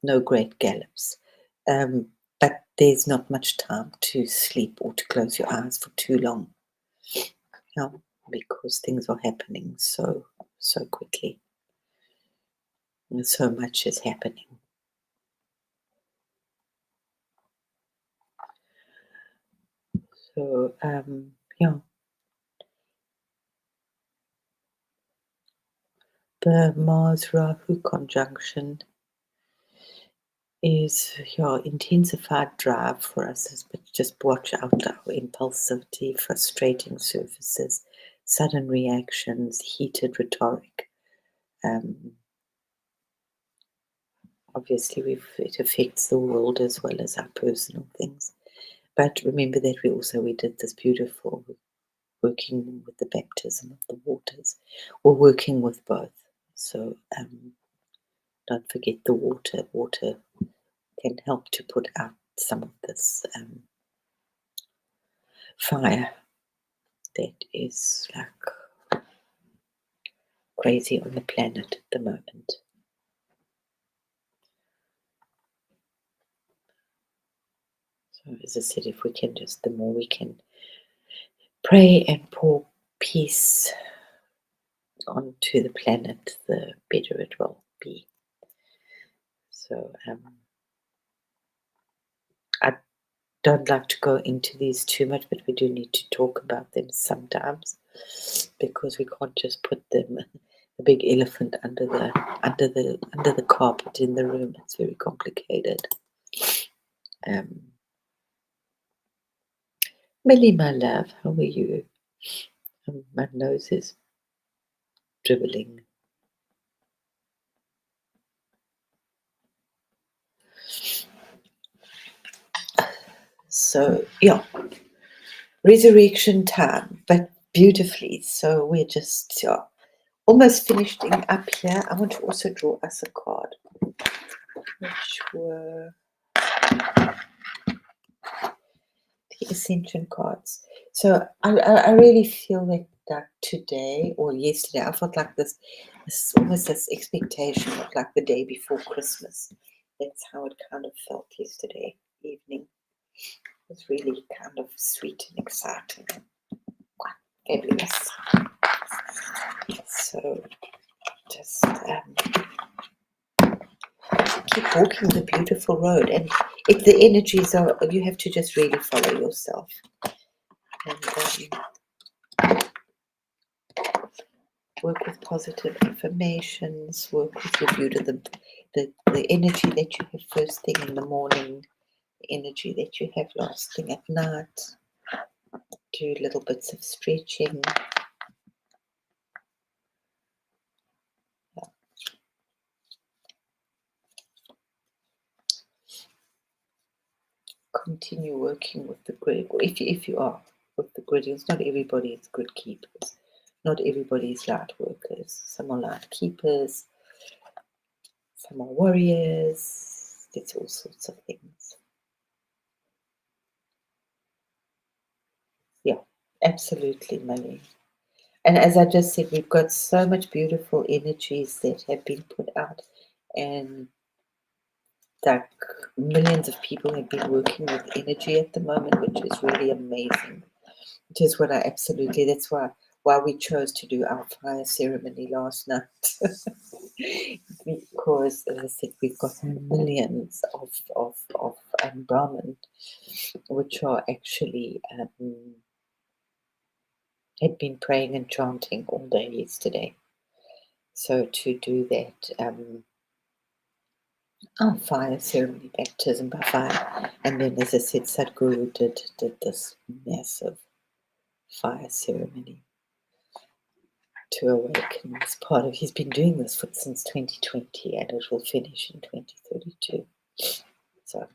No great gallops. But there's not much time to sleep or to close your eyes for too long. Because things are happening so quickly. And so much is happening. So, the Mars-Rahu conjunction is your intensified drive for us, but just watch out our impulsivity, frustrating surfaces, sudden reactions, heated rhetoric. Obviously, it affects the world as well as our personal things. But remember that we did this beautiful working with the baptism of the waters, or working with both. So don't forget the water. Water can help to put out some of this fire that is like crazy on the planet at the moment. So as I said, if we can the more we can pray and pour peace onto the planet, the better it will be. So I don't like to go into these too much, but we do need to talk about them sometimes because we can't just put them the big elephant under the carpet in the room. It's very complicated. Millie, my love, how are you? My nose is dribbling. So yeah, resurrection time, but beautifully. So we're just almost finishing up here. I want to also draw us a card, which were the Ascension cards. So I really feel that today or yesterday, I felt like this almost this expectation of like the day before Christmas. That's how it kind of felt yesterday evening. It was really kind of sweet and exciting. Quite fabulous. So just keep walking the beautiful road, and if the energies are, you have to just really follow yourself and work with positive affirmations, work with your view to the energy that you have first thing in the morning, the energy that you have last thing at night. Do little bits of stretching. Continue working with the grid. If you are with the grid, not everybody is grid keepers. Not everybody is light workers. Some are light keepers. Some are warriors. It's all sorts of things. Yeah, absolutely, Molly. And as I just said, we've got so much beautiful energies that have been put out, and like millions of people have been working with energy at the moment, which is really amazing. It is what I absolutely, that's why we chose to do our fire ceremony last night. Because, as I said, we've got millions of Brahmin, which are actually had been praying and chanting all day yesterday. So to do that, our fire ceremony, baptism by fire, and then, as I said, Sadhguru did this massive fire ceremony to awaken as part of. He's been doing this since 2020, and it will finish in 2032. So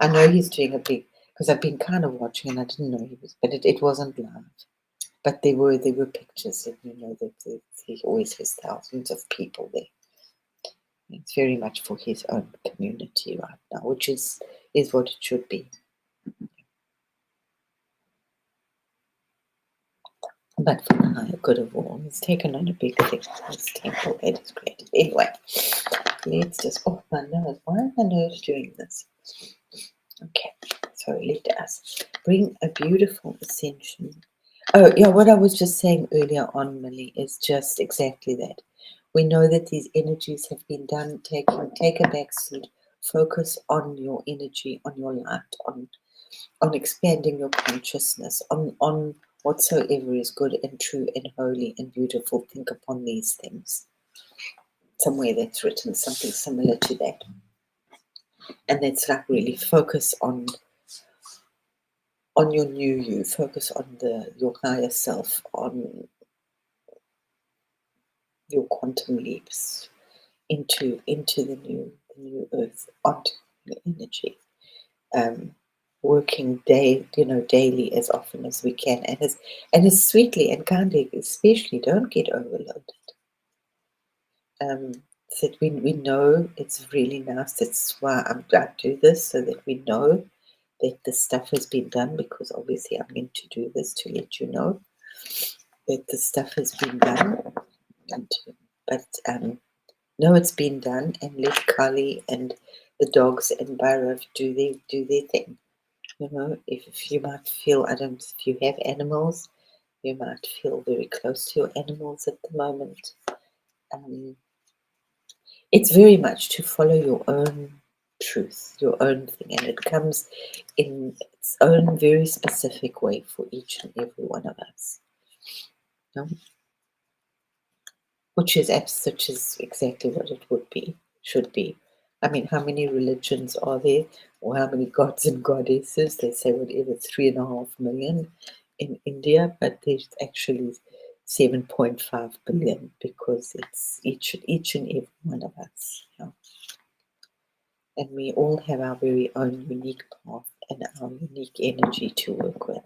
I know he's doing a big, because I've been kind of watching, and I didn't know he was, but it wasn't live. But there were pictures, and that he always has thousands of people there. It's very much for his own community right now, which is what it should be. But for the higher good of all, he's taken on a big thing. This temple that is created. Anyway, let's just. Oh, my nose. Why is my nose doing this? Okay, so let us bring a beautiful ascension. Oh, yeah, what I was just saying earlier on, Millie, is just exactly that. We know that these energies have been done. Take a back seat. Focus on your energy, on your light, on expanding your consciousness, on whatsoever is good and true and holy and beautiful. Think upon these things. Somewhere that's written something similar to that. And that's like really focus on your new you, focus on your higher self, on your quantum leaps into the new earth, onto the energy. Working daily as often as we can, and as sweetly and kindly, especially. Don't get overloaded. That we know it's really nice. That's why I do this, so that we know that the stuff has been done, because obviously I'm meant to do this to let you know that the stuff has been done. But know it's been done, and let Kali and the dogs and Bhairav do their thing. If you might feel, if you have animals, You might feel very close to your animals at the moment. It's very much to follow your own truth, your own thing, and it comes in its own very specific way for each and every one of us. No? Which is exactly what it should be. I mean, how many religions are there, or how many gods and goddesses? They say whatever, 3.5 million in India, but there's actually 7.5 billion because it's each and every one of us. Yeah. And we all have our very own unique path and our unique energy to work with.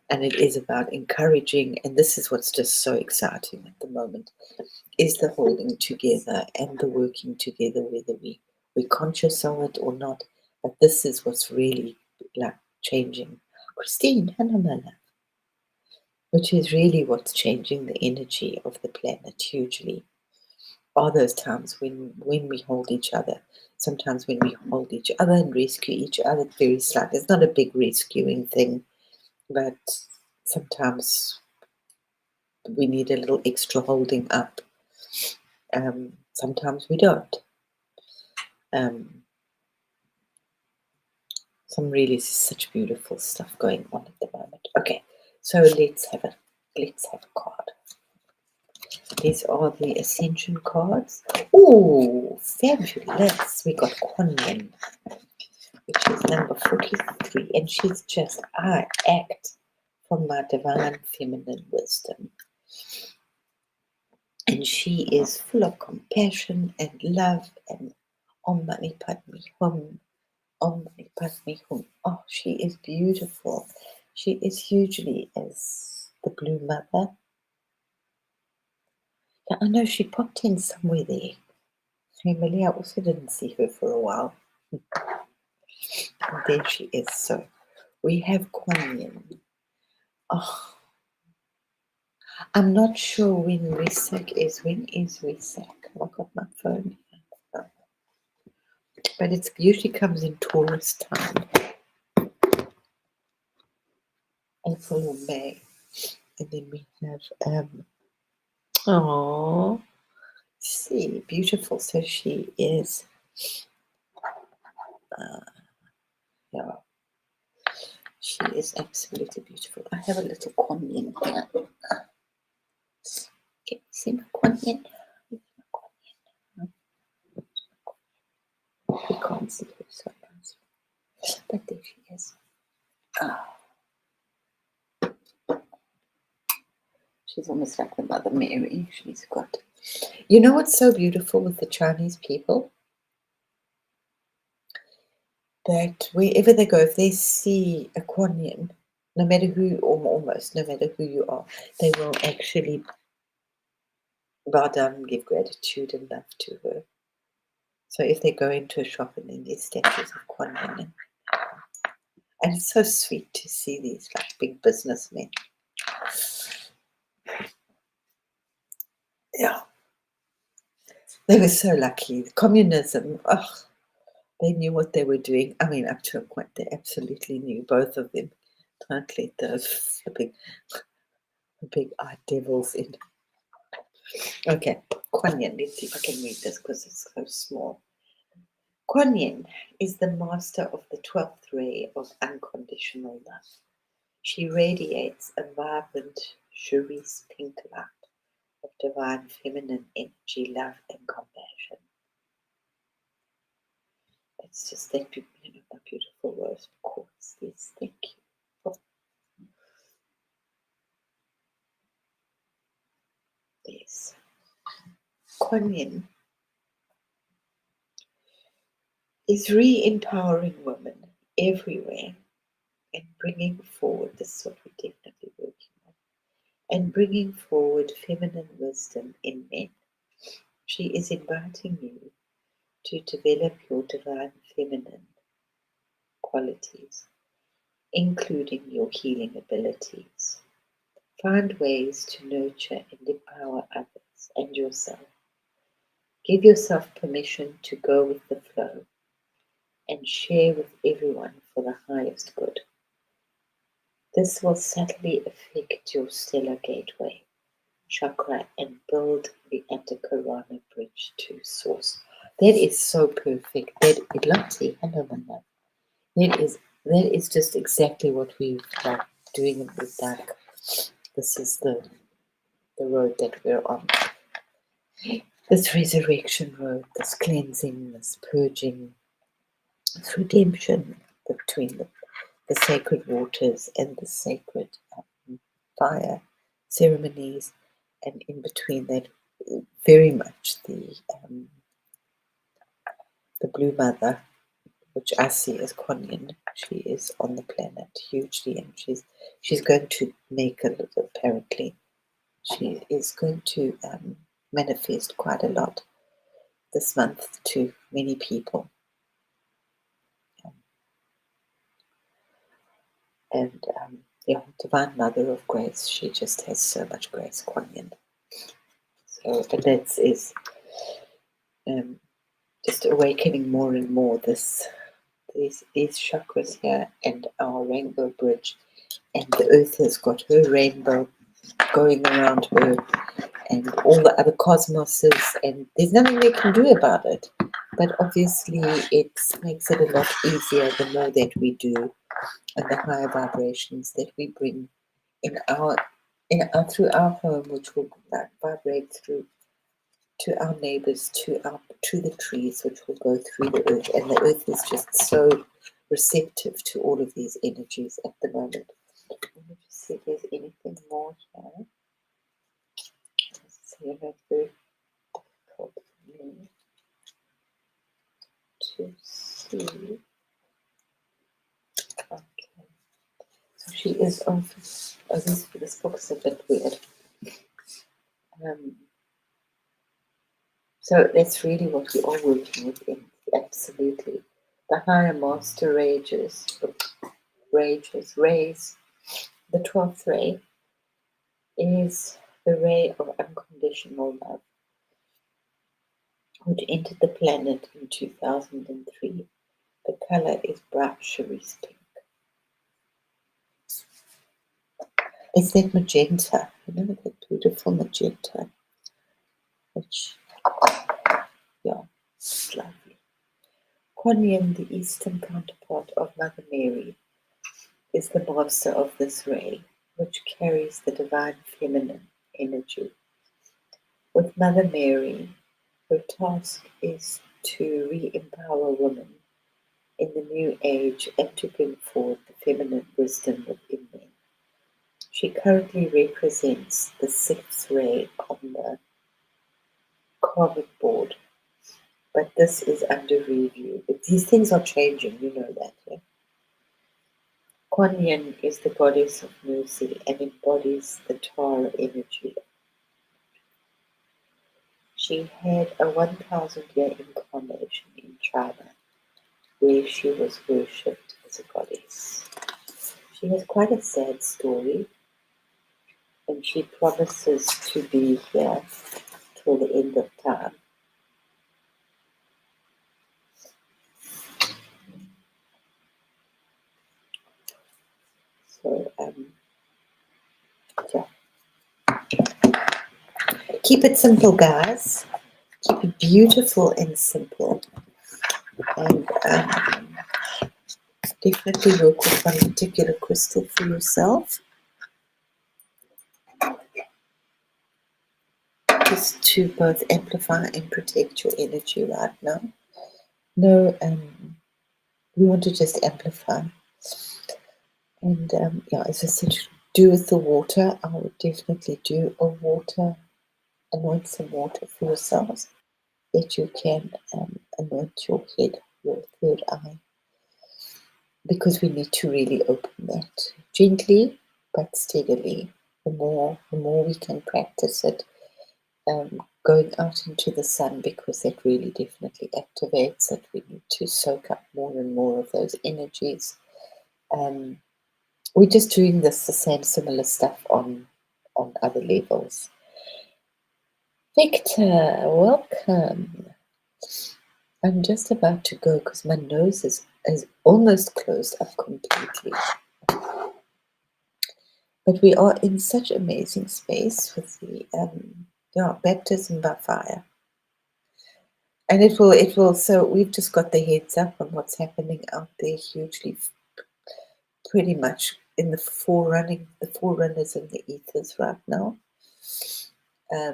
And it is about encouraging, and this is what's just so exciting at the moment, is the holding together and the working together, whether we're conscious of it or not. But this is what's really like changing. Christine, hello, my love. Which is really what's changing the energy of the planet hugely. Are those times when we hold each other. Sometimes when we hold each other and rescue each other very slightly. It's not a big rescuing thing, but sometimes we need a little extra holding up. Sometimes we don't. Some really such beautiful stuff going on at the moment. Okay, so let's have a card. These are the Ascension cards. Oh, fabulous! We got Kuan Yin, which is number 43, and she's just I act from my divine feminine wisdom. And she is full of compassion and love and Om Mani Padme Hum. Om Mani Padme Hum. Oh, she is beautiful. She is hugely as the Blue Mother. Yeah, I know she popped in somewhere there. Emily, I also didn't see her for a while. And there she is. So we have Kuan Yin. Oh, I'm not sure when Wesak is. When is Wesak? I got my phone here. But it usually comes in Taurus time. April or May. And then we have oh, see, beautiful. So she is yeah, she is absolutely beautiful. I have a little Kuan Yin here. Can you see my Kuan Yin? We can't see her sometimes. But there she is. Oh. She's almost like the Mother Mary. She's got. You know what's so beautiful with the Chinese people? That wherever they go, if they see a Kuan Yin, no matter who, or almost no matter who you are, they will actually bow down and give gratitude and love to her. So if they go into a shop and then there's statues of Kuan Yin, and it's so sweet to see these like big businessmen. Yeah, they were so lucky. Communism, they knew what they were doing. I mean, up to a point, they absolutely knew, both of them. Don't let those flipping big eye devils in. Okay, Kuan Yin. Let's see if I can read this because it's so small. Kuan Yin is the master of the 12th ray of unconditional love. She radiates a vibrant cerise pink light of divine feminine energy, love, and compassion. It's just that my beautiful rose quartz. Yes, thank you. Yes. Kuan Yin is re-empowering women everywhere and bringing forward, this is what we're definitely working on, and bringing forward feminine wisdom in men. She is inviting you to develop your divine feminine qualities, including your healing abilities. Find ways to nurture and empower others and yourself. Give yourself permission to go with the flow and share with everyone for the highest good. This will subtly affect your stellar gateway chakra and build the Antakarana bridge to source. That is so perfect. That Ilati, hello my love. That is just exactly what we've like doing in the dark. This is the road that we're on. This resurrection road, this cleansing, this purging, this redemption between the sacred waters and the sacred fire ceremonies, and in between that, very much the Blue Mother, which I see as Kuan Yin. She is on the planet hugely, and she's going to make a little. Apparently, she is going to manifest quite a lot this month to many people. And Divine Mother of Grace, she just has so much grace, Kuan Yin. So, and that is just awakening more and more these chakras here and our rainbow bridge. And the earth has got her rainbow going around her and all the other cosmoses, and there's nothing they can do about it. But obviously it makes it a lot easier the more that we do, and the higher vibrations that we bring in our through our home, which will vibrate through to our neighbors, to the trees, which will go through the earth. And the earth is just so receptive to all of these energies at the moment. Let me just see if there's anything more here. So it's very difficult for me to see. Okay. So she is on. Oh, this book's a bit weird. So that's really what we are working with. Absolutely. The higher master rays. The 12th ray is the ray of unconditional love, which entered the planet in 2003. The color is bright cerise pink. It's that magenta, that beautiful magenta, which, yeah, it's lovely. Kuan Yin, the eastern counterpart of Mother Mary, is the master of this ray, which carries the divine feminine energy. With Mother Mary, her task is to re-empower women in the new age and to bring forth the feminine wisdom within them. She currently represents the 6th ray on the karmic board, but this is under review. But these things are changing, you know that. Yeah? Kuan Yin is the goddess of mercy and embodies the Tara energy. She had a 1,000-year incarnation in China, where she was worshipped as a goddess. She has quite a sad story, and she promises to be here till the end of time. So, yeah. Keep it simple, guys. Keep it beautiful and simple. And definitely work with one particular crystal for yourself, just to both amplify and protect your energy right now. No, we want to just amplify. And yeah, as I said, do with the water. I would definitely do a water, anoint some water for yourselves, that you can anoint your head, your third eye, because we need to really open that gently but steadily. The more we can practice it, going out into the sun, because that really definitely activates it. We need to soak up more and more of those energies. We're just doing the same similar stuff on other levels. Victor, welcome. I'm just about to go because my nose is almost closed up completely. But we are in such amazing space with the baptism by fire. And it will, so we've just got the heads up on what's happening out there hugely, pretty much in the forerunners in the ethers right now. I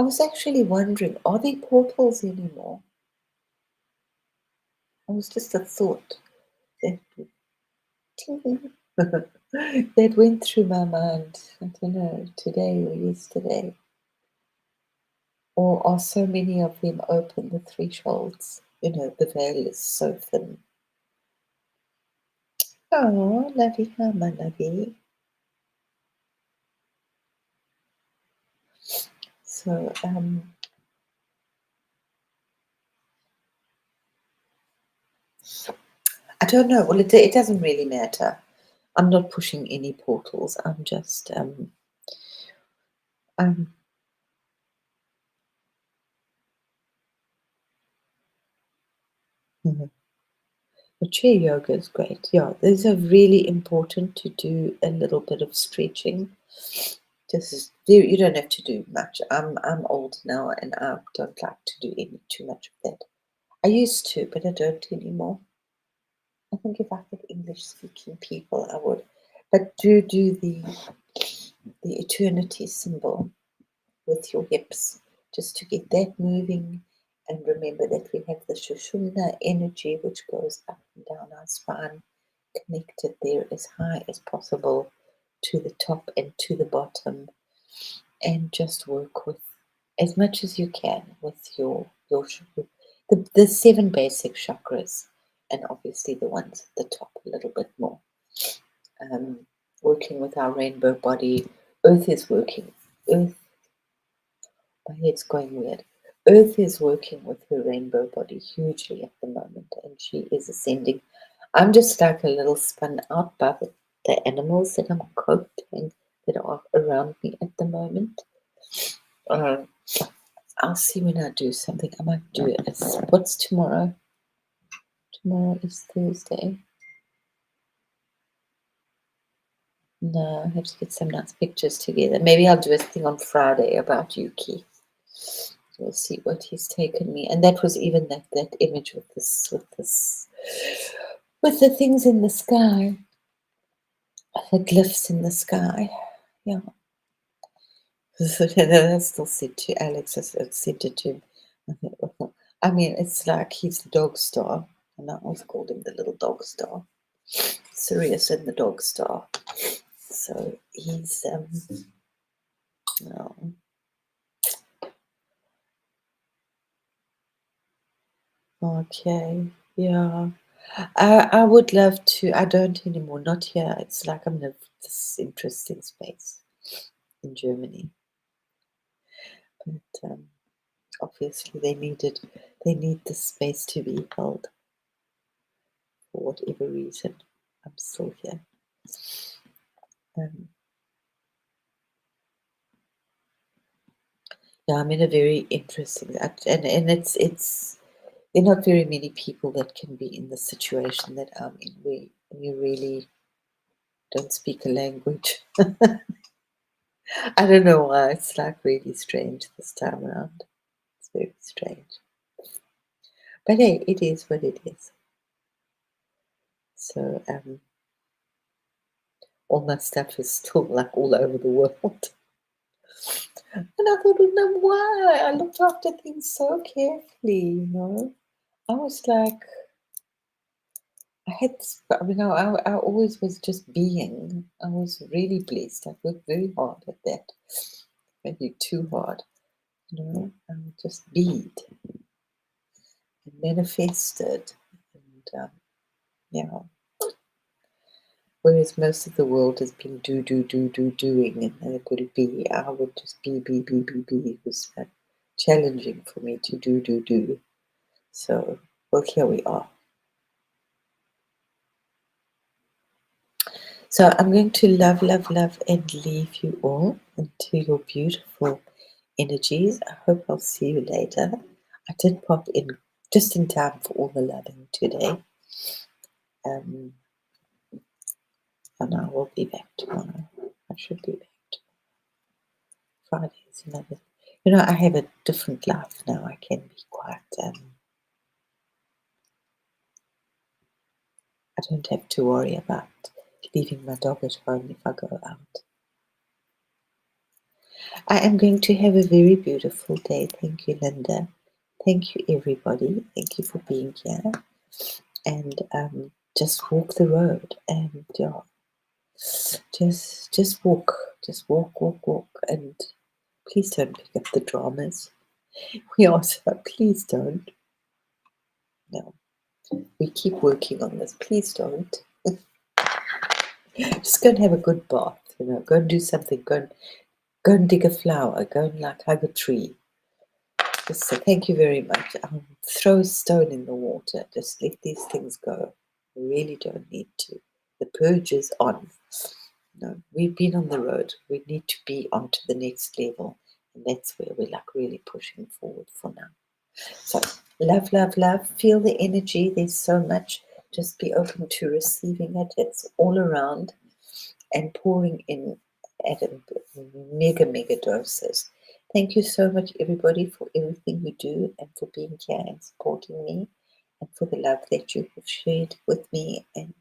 was actually wondering, are there portals anymore? It was just a thought that that went through my mind. I don't know, today or yesterday. Or are so many of them open, the thresholds? The veil is so thin. Oh, lovey, how my lovey. So, I don't know. Well, it doesn't really matter. I'm not pushing any portals. I'm just, mhm. The chair yoga is great. Yeah, these are really important to do a little bit of stretching. You don't have to do much. I'm old now and I don't like to do too much of that. I used to, but I don't anymore. I think if I had English speaking people, I would. But do the eternity symbol with your hips, just to get that moving. And remember that we have the Shushumna energy which goes up and down our spine, connected there as high as possible to the top and to the bottom, and just work with as much as you can with the seven basic chakras, and obviously the ones at the top a little bit more. Working with our rainbow body. Earth is working. Earth, my head's going weird. Earth is working with her rainbow body hugely at the moment, and she is ascending. I'm just like a little spun out by the animals that I'm coating that are around me at the moment. Uh, I'll see when I do something. I might do it. What's tomorrow? Tomorrow is Thursday. No, I have to get some nice pictures together. Maybe I'll do a thing on Friday about Yuki. We'll see what he's taken me. And that was even that image with the things in the sky, the glyphs in the sky. Yeah. I still said to Alex, I said it to him. I mean, it's like he's the dog star, and I always called him the little dog star. Sirius and the dog star. So he's no. Okay, yeah. I would love to. I don't anymore. Not here. It's like I'm in this interesting space in Germany, but obviously they need the space to be held for whatever reason. I'm still here. Um, yeah, I'm in a very interesting, and it's there are not very many people that can be in the situation that I'm in, where you really don't speak a language. I don't know why. It's like really strange this time around. It's very strange. But hey, it is what it is. So all my stuff is still like all over the world. And I thought, no, why? I looked after things so carefully. I was like, I always was just being. I was really blessed. I worked very hard at that. Maybe too hard. I would just bead and manifested. And yeah. Whereas most of the world has been doing, and then it could be, I would just be. It was challenging for me to do. So, well, here we are. So I'm going to love, and leave you all into your beautiful energies. I hope I'll see you later. I did pop in just in time for all the loving today. And I will be back tomorrow. I should be back tomorrow. Friday is another. I have a different life now. I can be quite. I don't have to worry about leaving my dog at home if I go out. I am going to have a very beautiful day. Thank you, Linda. Thank you, everybody. Thank you for being here. And just walk the road, and just walk, walk, and please don't pick up the dramas. We also please don't. No, we keep working on this. Please don't. Just go and have a good bath. Go and do something. Go and dig a flower. Go and hug a tree. Just say thank you very much. Throw a stone in the water. Just let these things go. We really don't need to. The purge is on. No, we've been on the road. We need to be on to the next level. And that's where we're really pushing forward for now. So love, love, love. Feel the energy. There's so much. Just be open to receiving it. It's all around and pouring in at mega, mega doses. Thank you so much, everybody, for everything you do and for being here and supporting me and for the love that you have shared with me and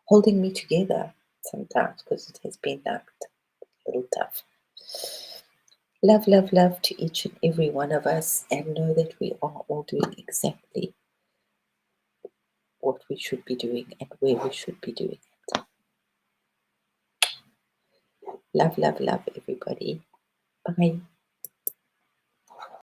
holding me together sometimes, because it has been a little tough. Love, love, love to each and every one of us, and know that we are all doing exactly what we should be doing and where we should be doing it. Love, love, love, everybody. Bye.